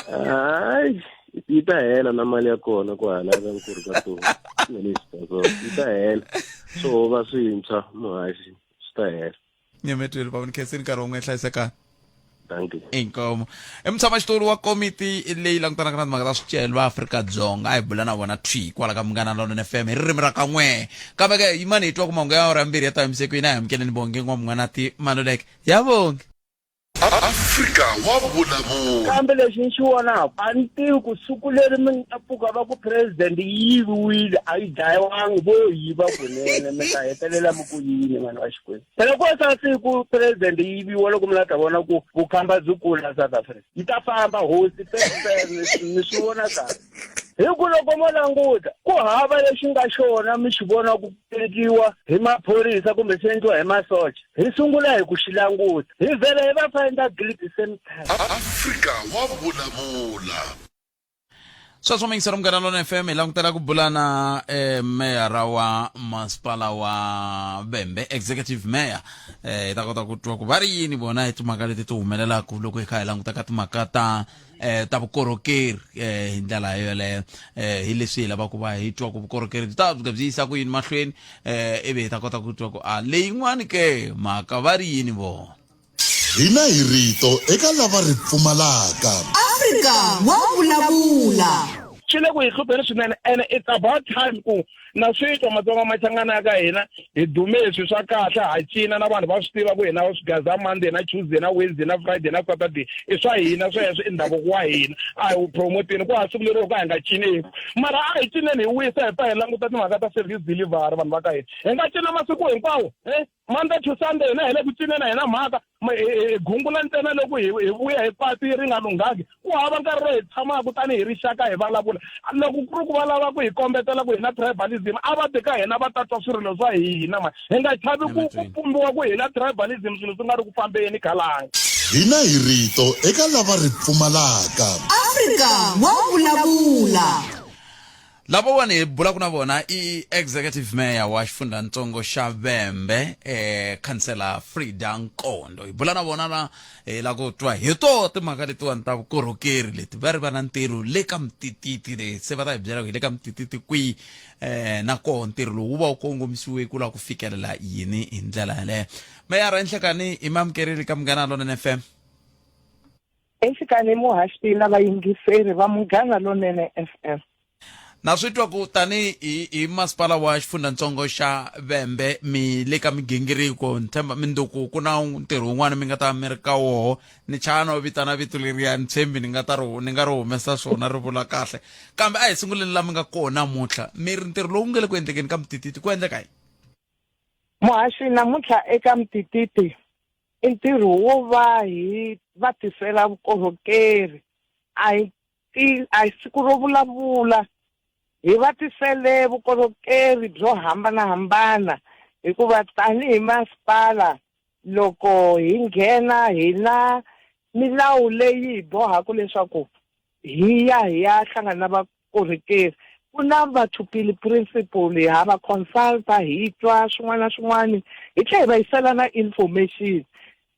hayi yi ta hela na mali ya kona ku hala ka nkuru ka to yi ta hela so va swintshwa muhaxi swi ta hela nyemeteli va khensini nkarhi wun'we hlayisekani thank you inkomo mutshamaxitulu wa komiti leyi langutanaka na timhaka ta swicelo va Afrika-Dzonga a hi bula na vona thwi kwala ka Munghana Lonene FM hi ririmi ra kan'we kambe ke yimani hi twa ku mahungu ya ora mbirhi ya ta emisekweni a hi amukeleni bonge n'wamungwanati Maluleke ya bonge Afrika wa vulavula kambe lexi ni xi vonaka a ni tivi ku siku leri mi nga pfuka va ku president yi yiviwile a yi dlayiwangi vo yiva kunene mi ta hetelela mi ku yini vanhu va Xikwembu phela ko sa siku president yi yiviwa loko mi la ta vona ku vukhamba byi kula South Africa yi ta famba hosi ni swi vona kahle hi ku loko mo languta ku hava lexi nga xona mi xi vona ku tekiwa hi maphorisa kumbe swi endliwa hi masocha hi sungula hi ku xi languta hi vhele hi va find guilty same time. Afrika wa vulavula. Sweswo mingisela Munghana Lonene FM hi langutela ku bula na meyara wa masipala wa Bembe, executive mayor. Hi ta kota ku twa ku va ri yini vona hi timhaka leti ti humelelaka loko hi kha hi languta ka timhaka ta vukorhokeri hi ndlela yoleyo hi leswi hi lava ku va hi twa ku vukorhokeri byi ta byi yisa ku yini mahlweni ivi hi ta kota ku twa ku leyin'wani ke mhaka va ri yini vona. Hina hi rito eka lava ri pfumalaka. Afrika wa vulavula. Swi le ku hi hlupheni swinene and it's about time ku na switwa Matsonga Machangana ya ka hina hi dume swi swa kahle ha cina na vanhu va swi tiva ku hina swigaza Monday na Tuesday na Wednesday na Friday na Saturday i swa hina sweswo i ndhavuko wa hina a hi promoteni ku ha siku lero ka hi nga cineki mara a hi cineni hi wisa hi ta hi languta timhaka ta service delivery vanhu va ka hina hi nga cina masiku hinkwawo Monday to Sunday na hi le ku cineni hina mhaka gungula ntsena loko hi vuya hi pati ri nga lunghangi ku hava nkarhi ro hi tshamaka tani hi rixaka hi vulavula loko ku ri ku va lava ku hi kombetela ku hina tribalism a va teka hina va tatwa swirilo swa hina hi nga chavi ku pumbiwa ku hina tribalism swilo swi nga ri ku fambeni khalanga. Hina hi rito eka lava ri pfumalaka. Afrika wa vulavula. Lava wani hi bulaku na vona i executive mayor wa xifundzhantsongo xa Bembe Councillor Frida Nkondo hi bula na vona na la ku twa hi to timhaka letiwani ta vukorhokeri leti va ri va na ntirho le ka mtititi se va ta hi byela ku hi le ka mtititi kwihi na koho ntirho lowu wu va wu kongomisiwe ku la ku fikelela yini hi ndlela yaleyo. Meyara enhlekani i mamukerile ka Munghana Lonene FM. Enhlekani muhaxi na vayingiseri va Munghana Lonene FM. Na switwa ku tani hi masipala wa xifundzhantsongo xa Bembe mi le ka migingiriko ntshemba minduku ku na ntirho wun'wana mi nga ta mi ri ka woho ni chana wo vitana vito leriya ni tshembi ni nga ri humesa swona ri vula kahle kambe a hi sunguleni la mi nga kona namuntlha mi ri ntirho lowu nge le ku endlekeni ka mtititi ku endleka yini. Muhaxi namuntlha eka mtititi i ntirho wo va hi va tisela vukorhokeri a hi siku ro vulavula hi va tisele vukorhokeri byo hambanahambana hikuva tanihi masipala loko hi nghena hi na milawu leyi hi bohaka leswaku hi ya hlangana na vakorhokeri ku na vathupili principle hi hava consulta hi twa swin'wana na swin'wana hi tlhela hi va yisela na information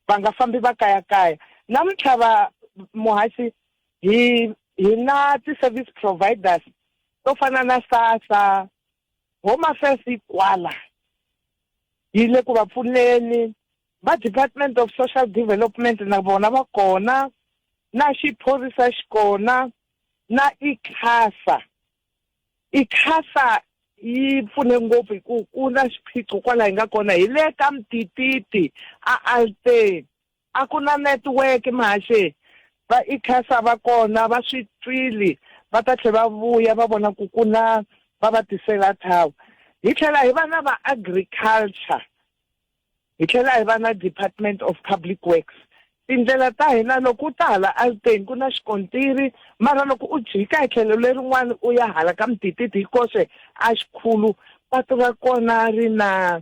va nga fambi va kayakaya namuntlha va muhaxi hi na ti-service providers to fana na SASSA Home Affairs kwala hi le ku va pfuneni va Department of Social Development na vona va kona na xiphorisa xi kona na ICASA yi pfune ngopfu hi ku ku na xiphiqo kwala hi nga kona hi le ka mtititi a Alten a ku na network mahaxe va ICASA va kona va swi twile va ta tlhela va vuya va vona ku ku na va va tisela thawu hi tlhela hi va na va agriculture hi tlhela hi va na Department of Public Works tindlela ta hina loko u ta hala Alten ku na xikontiri mara loko u jika hi tlhelo lerin'wana u ya hala ka mtititi hikose a xikhulu patu ra kona ri na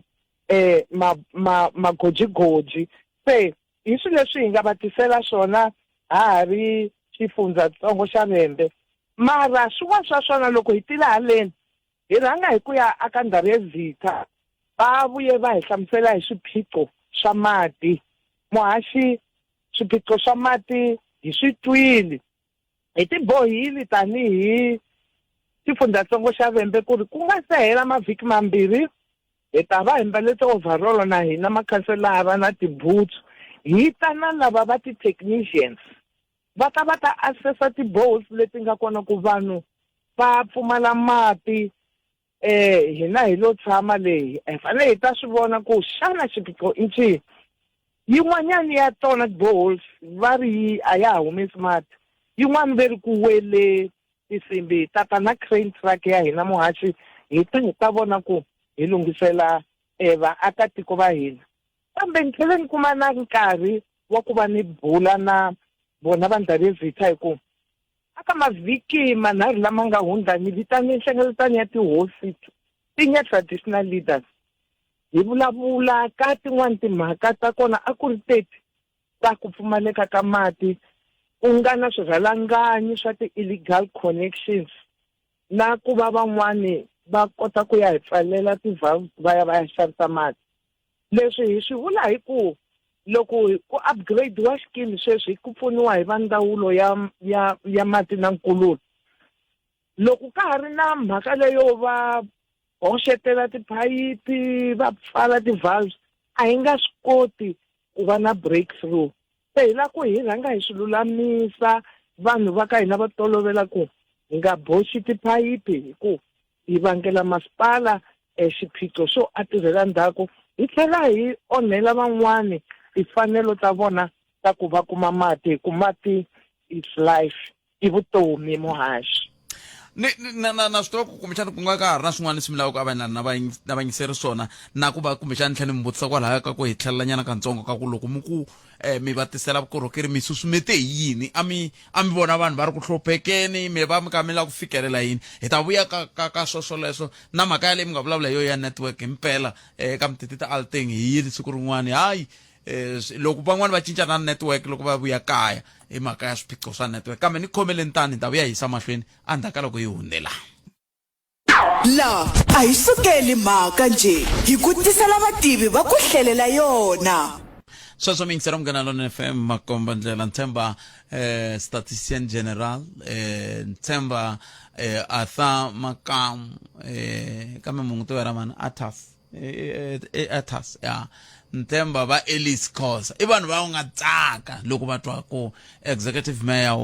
magojigoji se hi swilo leswi hi nga va tisela swona ha ri xifundzhantsongo xa Bembe mara swin'wana swa swona loko hi tile haleni hi rhanga hi ku ya aka ndhawu ya Zita va vuye va hi hlamusela hi swiphiqo swa mati muhaxi swiphiqo swa mati hi swi twile hi tibohile tanihi xifundzhantsongo xa Bembe ku ri ku nga se hela mavhiki mambirhi hi ta va hi mbale ti-overall na hina makhanselara na tibutsu hi ta na lava va ti-technicians va ta assessa ti-bowls leti nga kona ku vanhu va pfumala mati hina hi lo tshama leyi hi fanele hi ta swi vona ku xana xiphiqo i ncini yin'wanyani ya tona bowls va ri a ya ha humesi mati yin'wana ve ri ku wele tisimbi hi tata na crane truck ya hina muhaxi hi ta vona ku hi lunghisela vaakatiko va hina kambe ni tlhele ni kuma na nkarhi wa ku va ni bula na vona va ndhawu Zita hi ku aka mavhiki manharhu lama nga hundza ni vitane nhlengeletano ya tihosi tinya traditional leaders hi vulavula ka tin'wani timhaka ta kona a ku ri teti ta ku pfumaleka ka mati ku nga na swirhalanganyi swa ti-illegal connections na ku va van'wani va kota ku ya hi pfalela ti-valve va ya xavisa mati. Leswi hi swi vula hi ku loko ku upgrade wa skill sweswi ku pfuniwa hi va ndzawulo ya mati na nkululo. Loko ka ha ri na mhaka leyo va hoxetela tiphayiphi va pfala ti-valves a hi nga swi koti ku va na breakthrough. Se hi la ku hi rhanga hi swi lulamisa vanhu va ka hina va tolovela ku hi nga boxi tiphayiphi hi ku hi vangela masipala xiphiqo xo a tirhela ndzhaku hi tlhela hi onhela van'wani timfanelo ta vona ta ku va kuma mati hi ku mati is life i vutomi Muhaxi. na swi tiva ku kumbexana ku nga ka ha ri na swin'wana leswi mi lavaka avelana na vayingiseri swona na ku va kumbexana tlhela mi vutisa kwalaya ka ku hi tlhelelanyana katsongo ka ku loko mi ku mi va tisela vukorhokeri mi susumete hi yini a mi vona vanhu va ri ku hlophekeni mi va mi ka mi lava ku fikelela yini hi ta vuya ka swoswoleswo na mhaka ya leyi mi nga vulavula hi yo ya network himpela ka mititi ta Althing hi yini siku rin'wana hayi loko van'wani va cinca na network loko va vuya kaya hi mhaka ya swiphiqo swa network kambe ni khomeleni tani hi ta vuya hi yisa mahlweni endzhaku loko hi hundzela la a hi sukeli mhaka nje hi ku tisela vativi va ku hlelela yona. sweswo mi yingisela Munghana Lonene FM Makomba Ndlela Ntshemba statistician general Ntshemba Arthur Makam kambe mungu to yara mana Athas ya Ntshemba va Ellis Khoza i vanhu va nga tsaka loko va twa ku executive mayor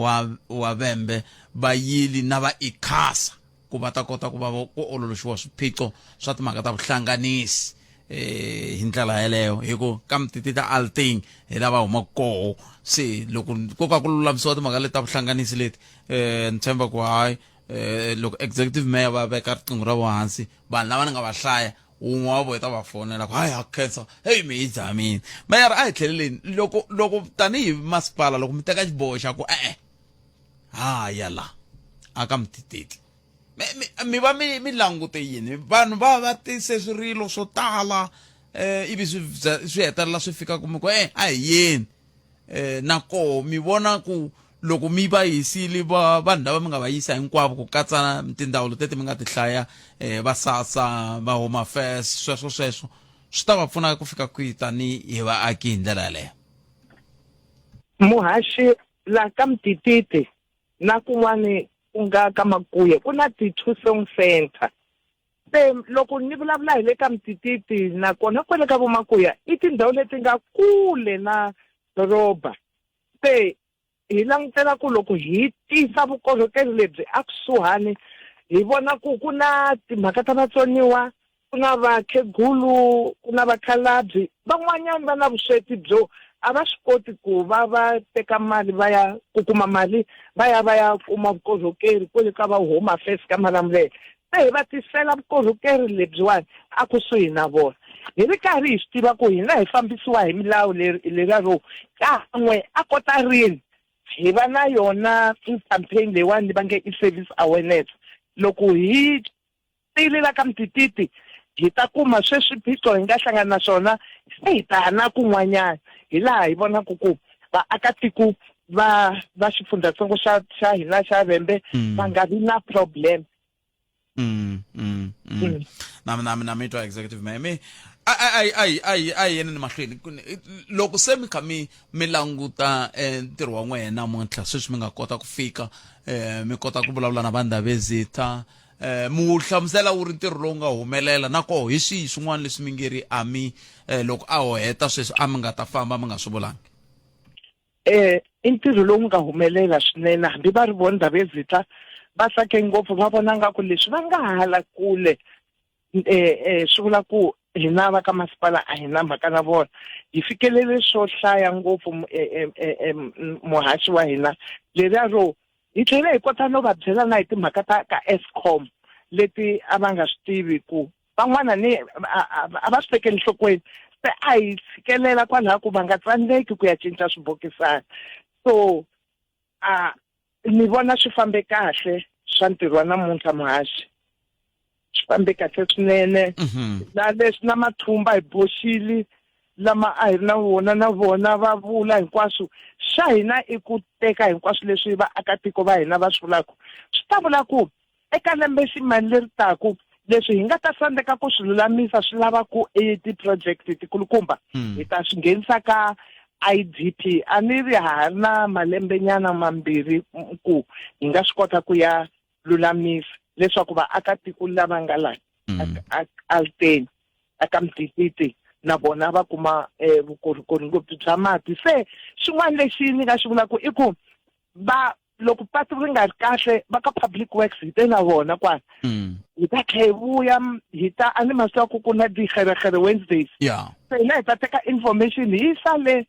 wa Vhembe va Yili na va Ikhasa ku va ta kota ku va ku ololoxiwa swiphiqo swa timhaka ta vuhlanganisi hi ndlela yeleyo hi ku ka mititi ta Althing hi lava huma koho se loko ko ka ku lulamisiwa timhaka leti ta vuhlanganisi leti Ntshemba ku hayi loko executive mayor va veka riqingho ra vo hansi vanhu lava ni nga va hlaya un'we wa vo ta va fonela ku hayi ha khensa hey mi dzamini mayara a hi tlheleleni loko tanihi masipala loko mi teka xiboho xa ku haya la aka mitititi mi va mi langute yini vanhu va tise swirilo swo tala ivi swi hetelela swi fika ku mi ku a hi yeni nako mi vona ku loko mi va yisile vanhu lava mi nga va yisa hinkwavo ku katsa tindhawu leti mi nga ti hlaya va SASSA va Home Affairs sweswo swi ta va pfuna ku fika kwihi tani hi vaaki hi ndlela yaleyo. Muhaxi la ka mitititi na kun'wani ku nga ka Makuya ku na ti-two song center se loko ni vulavula hi le ka mitititi nakona kwale ka vo Makuya i tindhawu leti nga kule na doroba se hi langutela ku loko hi tisa vukorhokeri lebyi akusuhani hi vona ku ku na timhaka ta vatsoniwa ku na vakhegulu ku na vakhalabyi van'wanyana va na vusweti byo a va swi koti ku va teka mali va ya ku kuma mali va ya kuma vukorhokeri kwale ka va Home Affairs ka Malamulele se hi va tisela vukorhokeri lebyiwani a kusuhi na vona hi ri karhi hi swi tiva ku hina hi fambisiwa hi milawu leriya ro kan'we a kota rini hi va na yona campaign leyiwani va nge i-service awareness loko hi tilela ka mitititi hi ta kuma swiphiqo hi nga hlangana na swona se hi ta na kun'wanyana hi laha hi vonaku ku vaakatiko va xifundzatsongo xa hina xa Vhembe va nga vi na problem. na mi twa executive mayor mi ai yeni mahlweni loko se mi kha mi languta ntirho wa n'wina namuntlha sweswi mi nga kota ku fika mi kota ku vulavula na vanhu da visita mu hlamusela wu ri ntirho lowu nga humelela nako hi swihi swin'wana leswi mi ngeri loko a ho heta sweswi a mi nga ta famba mi nga swi vulangi. I ntirho lowu nga humelela swinene hambi va ri vona da visita va tsake ngopfu va vona nga ku leswi va nga hala kule swi vula ku hina va ka masipala a hina mhaka na vona hi fikelele swo hlaya ngopfu muhaxi wa hina leriya ro hi tlhela hi kota no va byela na hi timhaka ta ka Eskom leti a va nga swi tivi ku van'wana a va swi tekeli nhlokweni se a hi fikelela kwalaha ku va nga tsandzeki ku ya cinca swibokisana so ni vona swi fambe kahle swa ntirho wa namuntlha muhaxi swi fambe kahle swinene na leswi na mathumba hi boxili lama a hi na vona va vula hinkwaswo xa hina i ku teka hinkwaswo leswi vaakatiko va hina va swi vulaka swi ta vula ku eka lembe ximali leri taku leswi hi nga ta sandeka ku swi lulamisa swi lava ku ti-project tikulukumba hi ta swi nghenisa ka IDP a ni ri na malembenyana mambirhi ku hi nga swi kota ku ya lulamisa leswaku vaakatiko lava nga laha Alteni aka Mtititi na vona va kuma vukorhokeri ngopfu bya mati se xin'wana lexi ni nga xi vulaku i ku loko patu ri nga ri kahle va ka public works hi te na vona kwala hi ta tlhe hi vuya hi ta a ni ma swa ku na di-kgerekgere Wednesdays se hina hi ta teka information hi sale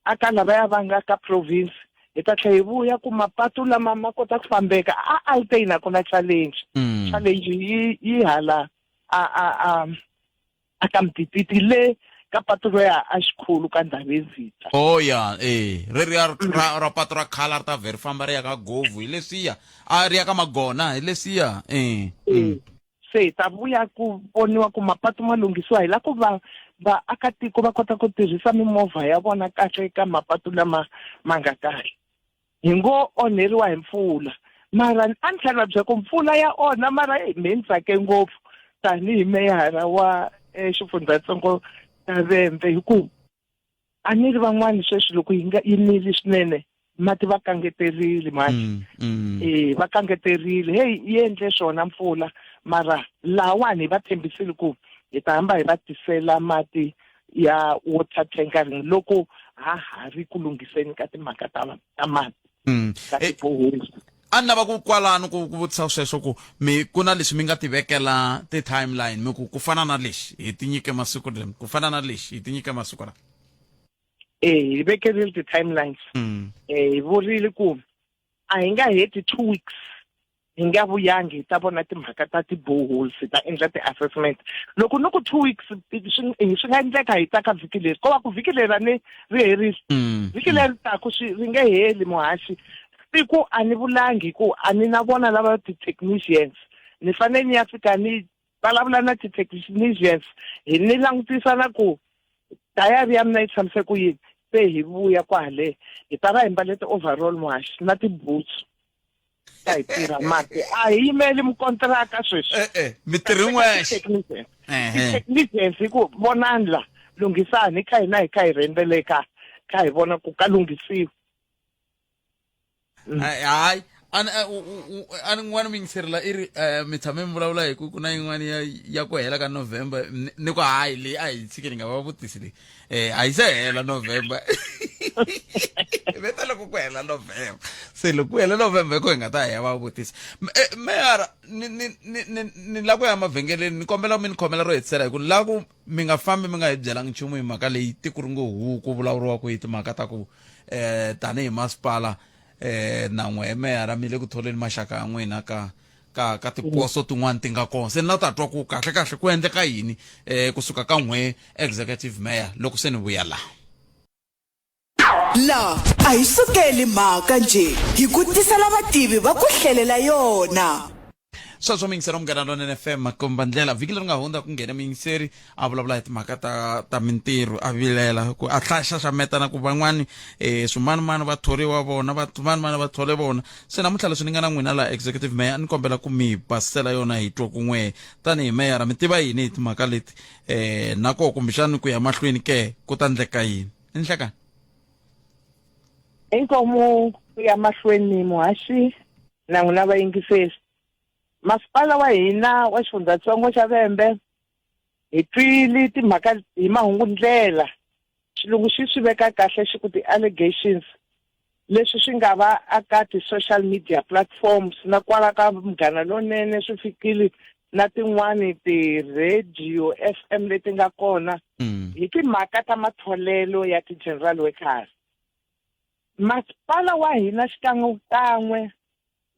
aka lavaya va nga ka province hi ta tlhe hi vuya ku mapatu lama ma kota ku fambeka a Alteni ku na challenge yi hala aka Mtititi le ka patu ro ya a xikhulu ka Ndabezitha ri ra patu ra khala ri ta vheri famba ri ya ka Govu hi lesiya a ri ya ka Magona hi lesiya se hi ta vuya ku voniwa ku mapatu ma lunghisiwa hi la ku vaakatiko va kota ku tirhisa mimovha ya vona kahle eka mapatu lama ma nga kahle hi ngo onheriwa hi mpfula mara a ni tlhela bya ku mpfula ya onha mara hi ni tsake ngopfu tanihi meyara wa xifundzatsongo ta Vhembe hi ku a ni ri van'wani sweswi loko yi nile swinene mati va kangeterile mati va kangeterile yi endle swona mpfula mara lawani va tshembisile ku hi ta hamba hi va tisela mati ya water tankering loko ha ri ku lunghiseni ka timhaka ta mati a ni lava ku kwalano ku vutisa sweswo ku ku na leswi mi nga tivekela ti-timeline mi ku fana na lexi hi tinyike masiku lama ku fana na lexi hi tinyike masiku lama hi vekerile ti-timelines hi vurile ku a hi nga heti 2 weeks hi nga vuyangi hi ta vona timhaka ta ti-boreholes hi ta endla ti-assessment loko ni ku 2 weeks swi nga endleka hi ta ka vhiki leri ko va ku vhiki leri a ni ri herise vhiki leri taku ri nge heli muhaxi siku a ni vulangi ku a ni na vona lava ti-technicians ni fanele ni ya fika ni vulavula na ti-technicians hi ni langutisa na ku dayari ya mina yi tshamiseke ku yini se hi vuya kwale hi ta va hi mbale ti-overall muhaxi na ti-boots ta hi tirha mati a hi yimeli mukontraka sweswi mi tirhi n'wexe ti-technicians hi ku vonani la lunghisani hi kha hi rhendzeleka kha hi vona ku ka lunghisiwa hayi a ni n'wana mi yingiselela i ri mi tshame mi vulavula hi ku na yin'wana ya ku hela ka November ni ku hayi leyi a hi tshikeni nga va vutisi leyi a yi se hela November veta loko ku hela November se loko ku hela November hi ko hi nga ta ya va vutisi meyara ni la ku ya mavhengeleni ni kombela mi ni khomela ro hetisela hi ku la ku mi nga fambi mi nga hi byelangi nchumu hi mhaka leyi tiko ri ngo ku vulavuriwaku hi timhaka ta ku tanihi masipala na n'we meyara mi le ku tholeni maxaka ya n'wina ka tiposo tin'wana ti nga kona se ni la ta twa ku kahle ku endleka yini kusuka ka n'we executive mayor loko se ni vuya laha a hi sukeli mhaka nje hi ku tisela vativi va ku hlelela yona sweswo miyingiseri wa Munghana Lonene FM makomba ndlela vhiki leri nga hundza ku nghena miyingiseri a vulavula hi timhaka ta mintirho a vilela ku a xaxameta na ku van'wani swimanimani va thoriwa vona van'wani va thole vona se namuntlha leswi ni nga na n'wina laha executive mayor a ni kombela ku mi basisela yona hi twa kun'we tanihi meyara mi tiva yini hi timhaka leti na koho kumbexani ku ya mahlweni ke ku ta endleka yini ni hlekani inkomo ku ya mahlweni muhaxi na n'wina vayingiseri masipala wa hina wa xifundzatsongo xa Vhembe hi twile timhaka hi mahungu ndlela xilungu xi swi veka kahle xi ku ti-allegations leswi swi nga va aka ti-social media platforms na kwala ka Munghana Lonene swi fikile na tin'wani ti-radio FM leti nga kona hi timhaka ta matholelo ya ti-general workers masipala wa hina xikan'we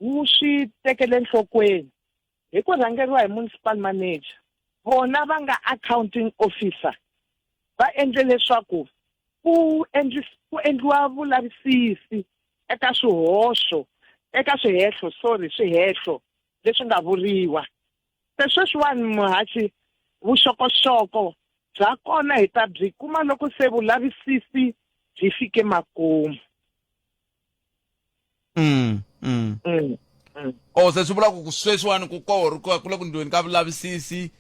wu swi tekele enhlokweni hi ku rhangeriwa hi municipal manager vona va nga accounting officer va endle leswaku ku endliwa vulavisisi eka swihoxo eka swihehlo leswi nga vuriwa. Se sweswiwani muhaxi vuxokoxoko bya kona hi ta byi kuma loko se vulavisisi byi fike makumu. Se swi vula ku sweswiwani ku le ku ndliweni ka vulavisisi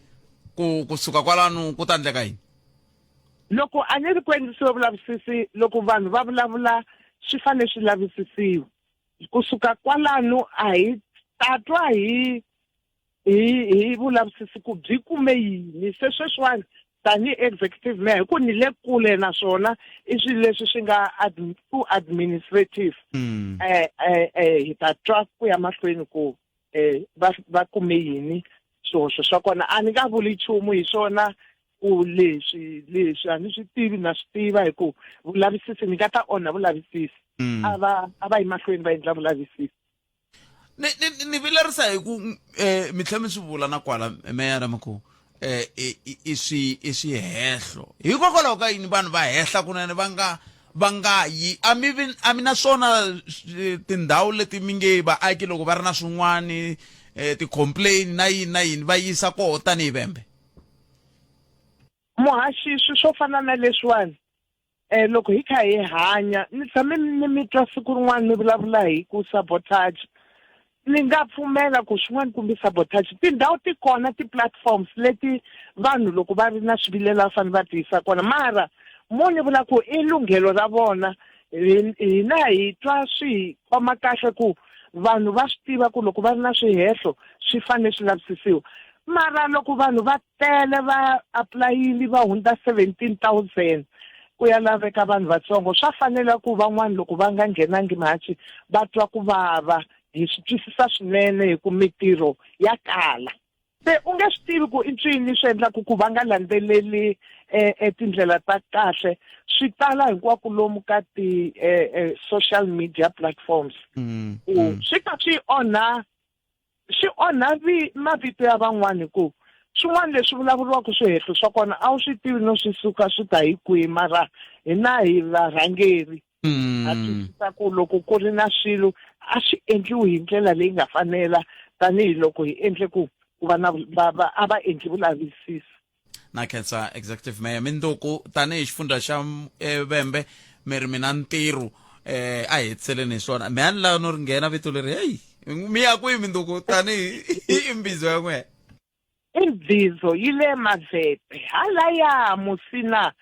kusuka kwalano ku ta endleka yini? Loko a ni ri ku endlisiwe vulavisisi, loko vanhu va vulavula swi fanele swi lavisisiwa. Kusuka kwalano a hi tatwa hi vulavisisi ku byi kume yini. Se sweswiwani tani executive mayor ku ni le kule naswona i swilo leswi swi nga administrative. Hi ta twa ku ya mahlweni ku va kume yini swihoxo swa kona. A ni nga vuli nchumu hi swona ku leswi a ni swi tivi na swi tiva hi ku vulavisisi ni nga ta onha vulavisisi. A va yi mahlweni va endla vulavisisi. Ni vilerisa hi ku mi tlhela mi swi vula na kwala meyara ku i swihehlo hikokwalaho ka yini vanhu va hehla kunene va nga yi a mi na swona tindhawu leti mi nge vaaki loko va ri na swin'wani ti-complain na yini va yisa koho tanihi Vhembe? Muhaxi swi swo fana na leswiwani loko hi kha hi hanya ni tshame ni mi twa siku rin'wana ni vulavula hi ku sabotage. Ni nga pfumela ku swin'wana kumbe sabotage. Tindhawu ti kona ti-platforms leti vanhu loko va ri na swivilela va fanele va tiyisa kona, mara mo ni vula ku i lunghelo ra vona. Hina hi twa swi khoma kahle ku vanhu va swi tiva ku loko va ri na swihehlo swi fanele swi lavisisiwa. Mara loko vanhu va tele va aplayile va hundza 17,000 ku ya laveka vanhu vatsongo, swa fanele ku van'wana loko va nga nghenangi mahaxi va twa ku vava. Hi swi twisisa swinene hi ku mintirho ya kala. Se u nge swi tivi ku i ncini swi endlaku ku va nga landzeleli tindlela ta kahle. Swi tala hinkwako lomu ka social media platforms. Swi ka swi onha mavito ya van'wani ku swin'wana leswi vulavuriwaka swihehlo swa kona a wu swi tivi no swi suka swi ta hi kwihi, mara hina hi varhangeri a twisisa ku loko ku ri na swilo a swi endliwi hi ndlela leyi nga fanela tanihiloko hi endle ku va na a va endli vulavisisi. Na khensa executive mayor Mindzuku tanihi xifundza xa Vhembe mi ri mina ntirho a hi hetseleni hi swona. Mi ani lava no ri nghena vito leri heyi mi ya kwihi Mindzuku tanihi imbizo ya n'wina? Imbizo yi le Mavete halaya Musina.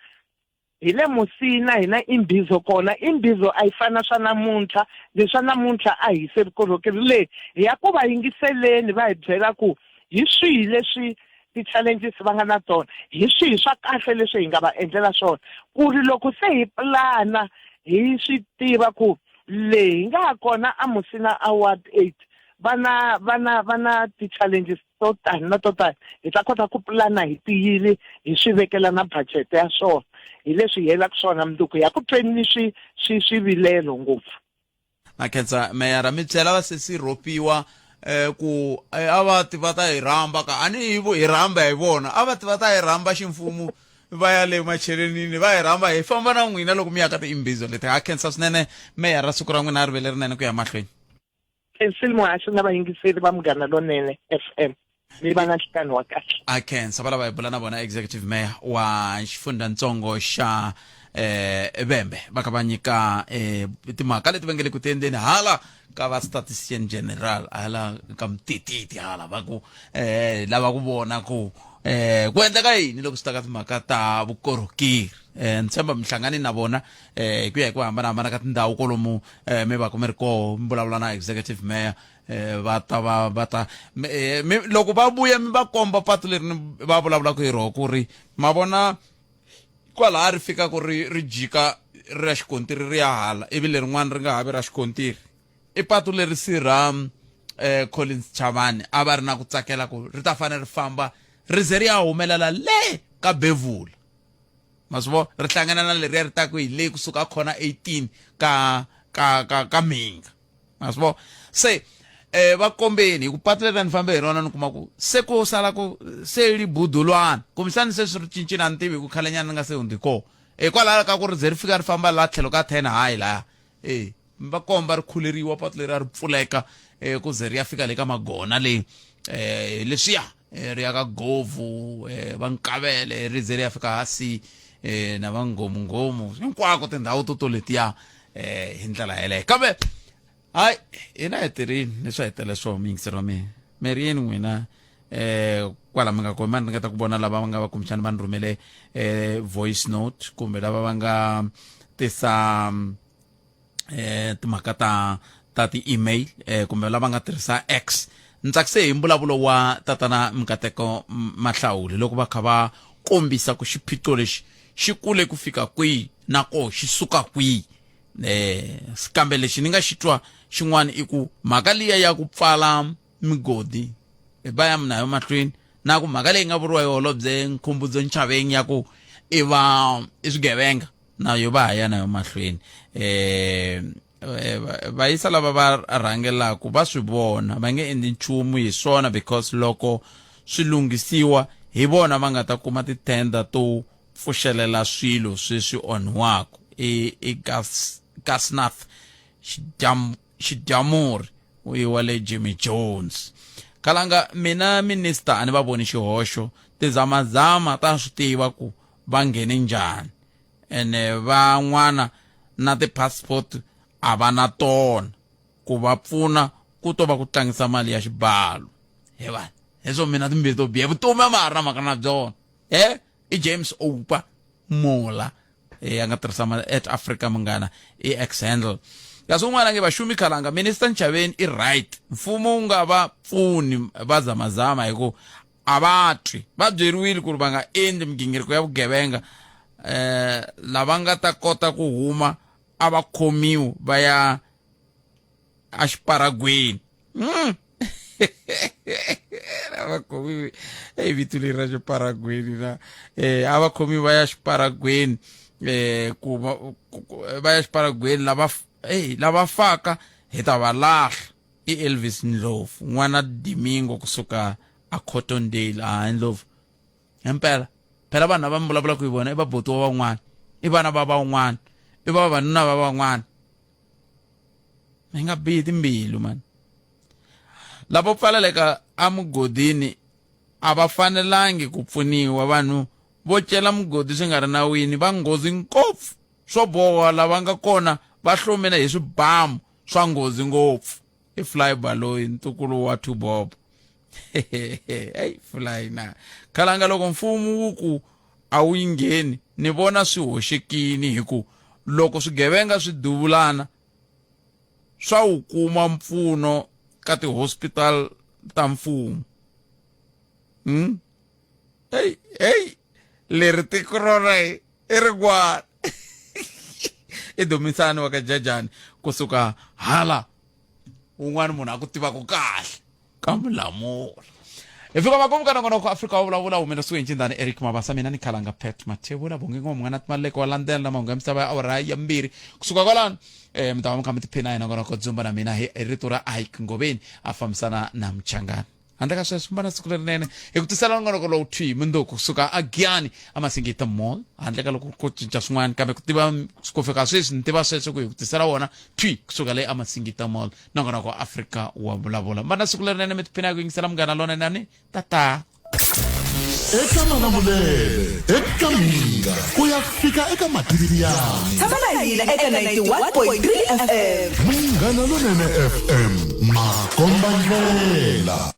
Hi le Musina hina imbizo kona. Imbizo a yi fana swa namuntlha, leswa namuntlha a hi se vukorhokeri le hi ya ku va yingiseleni va hi byela ku hi swihi leswi ti-challenges va nga na tona, hi swihi swa kahle leswi hi nga va endlela swona, ku ri loko se hi plana hi swi tiva ku leyi nga kona a Musina Award 8 vana ti-challenges to tani na to tani hi ta kota ku plana hi tiyile hi swi vekela na budget ya swona. Hi leswi hi helaka swona Mindzuku ya ku tweni swivilelo ngopfu. Na khensa meyara mi byela va sesi ropiwa ku a va ti va ta hi rhamba ka ani hi rhamba hi vona a va ti va ta hi rhamba ximfumo va ya le machelenini va hi rhamba hi famba na n'wina loko mi ya ka tiimbizo leti. Ha khensa swinene meyara siku ra n'wina a rivele rinene ku ya mahlweni. Khensile muhaxi na vayingiseri va Munghana Lonene FM mi va na nhlekani wa kahle. A khensa va lava hi bula na vona executive mayor wa xifundzatsongo xa Vhembe va ka va nyika timhaka leti va nge le ku tiendleni hala ka va statistician general hala ka mtititi hala va ku lava ku vona ku ku endleka yini loko swi ta ka timhaka ta vukorhokeri. Ni tshemba mi hlangane na vona ku ya hi ku hambanahambana ka tindhawu kolomu mi va ku mi ri koho mi vulavula na executive mayor va ta loko va vuya mi va komba patu leri va vulavulaka hi roho ku ri ma vona kwalaha ri fika ku ri jika ri ra xikontiri ri ya hala ivi lerin'wana ri nga havi ra xikontiri. I patu leri sirha Collins Chavani a va ri na ku tsakela ku ri ta fanele ri famba ri ze ri ya humelela le ka Bevula. Ma swi vona ri hlangana na leriya ri ta ku hi le kusuka khona 18 ka Minga. Ma swi vona se va kombeni hi ku patu leri ni fambe hi rona ni kuma ku se ku sala ku se ri budulwana kumbexani se swi ri cincina ni tivi ku khalenyana ni nga se hundzi koho hikwalaho ka ku ri ze ri fika ri famba laha tlhelo ka 10 hayi laya va komba ri khuleriwa patu leri ri pfuleka ku ze ri ya fika le ka Magona le leswiya ri ya ka Govu va Nkavele ri ze ri ya fika hasi na va Ngomu hinkwako tindhawu to letiya hi ndlela yeleyo kambe hayi hina heterini leswi hetele swo mingisi ro mi ri yini n'wina kwala mi nga komi mani ringeta ku vona lava va nga va kumbexani va ni rhumele voice note kumbe lava va nga tisa timhaka ta ti-email kumbe lava nga tirhisa X ni tsakise hi mbulavulo wa tatana Mikateko Mahlawuli loko va kha va kombisa ku xiphiqo lexi xi kule ku fika kwihi nako xi suka kwihi kambe lexi ni nga xi twa xin'wana i ku mhaka liya ya ku pfala migodi va ya mina yo mahlweni na ku mhaka leyi nga vuriwa hi Holobye Khumbudzo Ntshavheng ya ku i swigevenga na yo va haya na yo mahlweni vayisa lava va rhangelaku va swi vona va nge endli nchumu hi swona because loko swi lunghisiwa hi vona va nga ta kuma titenda to pfuxelela swilo sweswi onhiwaka Gasnath Xidyamuri wa le Jimmy Jones kalanga mina minister ani va voni xihoxo tizamazama ta swi tiva ku va nghene njhani ene van'wana na ti-passport a va na tona ku va pfuna ku to va ku tlangisa mali ya xibalo he vana leswo mina timbirhi to biha vutomi a ma ha ri na mhaka na byona i James Oupa Mola a nga tirhisa at Africa Munghana i ex-handle kasi un'wana nge vaxumi khalanga minister Ntshavheni i right mfumo wu nga va pfuni va zamazama hi ku a va twi va byeriwile ku ri va nga endli migingiriko ya vugevenga lava nga ta kota ku huma a va khomiwi va ya a xiparagweni a va khomiwi vito leri ra xiparagweni na a va khomiwi va ya xiparagweni ku va ya xiparagweni lava faka hi ta va lahla i Elvis Ndlovu n'wana Dimingo kusuka a Cottondale Ndlovu himpela phela vanhu lava mi vulavula ku hi vona i vaboti wa van'wana i vana va van'wana i vavanuna va van'wana mi nga bihi timbilu mani lavo pfaleleka a mugodini a va fanelangi ku pfuniwa vanhu vo cela mugodi swi nga ri nawini va nghozi ngopfu swo boha lava nga kona va hlomela hi swibamu swa nghozi ngopfu i Fly Baloyi ntukulu wa Tubobo Fly na khalanga loko mfumo wu ku a wu ngheni ni vona swi hoxekini hi ku loko swigevenga swi duvulana swa wu kuma mpfuno ka ti-hospital ta mfumo leri tiko rona i rigwana i Domisani wa ka Jajani kusuka hala un'wana munhu a ku tivaka kahle ka Mulamula hi fika makumu ka nongonoko Afrika wa vulavula humela suke ncindani Eric Mabasa mina ni khalanga Pat Mathebula bonge ngomwe na timaleko wa landela na mahungu ya misava ya awara ya mbirhi kusuka kwalano mi ta va mi kha mi tiphina hi nongonoko dzumba na mina hi rito ra Ike Ngobeni a fambisana na Mchangani handle ka sweswo mbana siku lerinene hi ku tisela nongonoko lowu thwi Mundzuku kusuka a Giyani a Masingita Mall handle ka loko ku cinca swin'wana kambe ku tiva ku fika sweswi ni tiva sweswo ku hi ku tisela wona thwi kusuka le a Masingita Mall nongonoko Afrika wa vulavula mbana siku lerinene mi tiphina hi ku yingisela Munghana Lonene nani tata eka Malamulele eka Minga ku ya fika eka Matiriyani tshama na hina eka 91.3 FM Munghana Lonene FM Makombandlela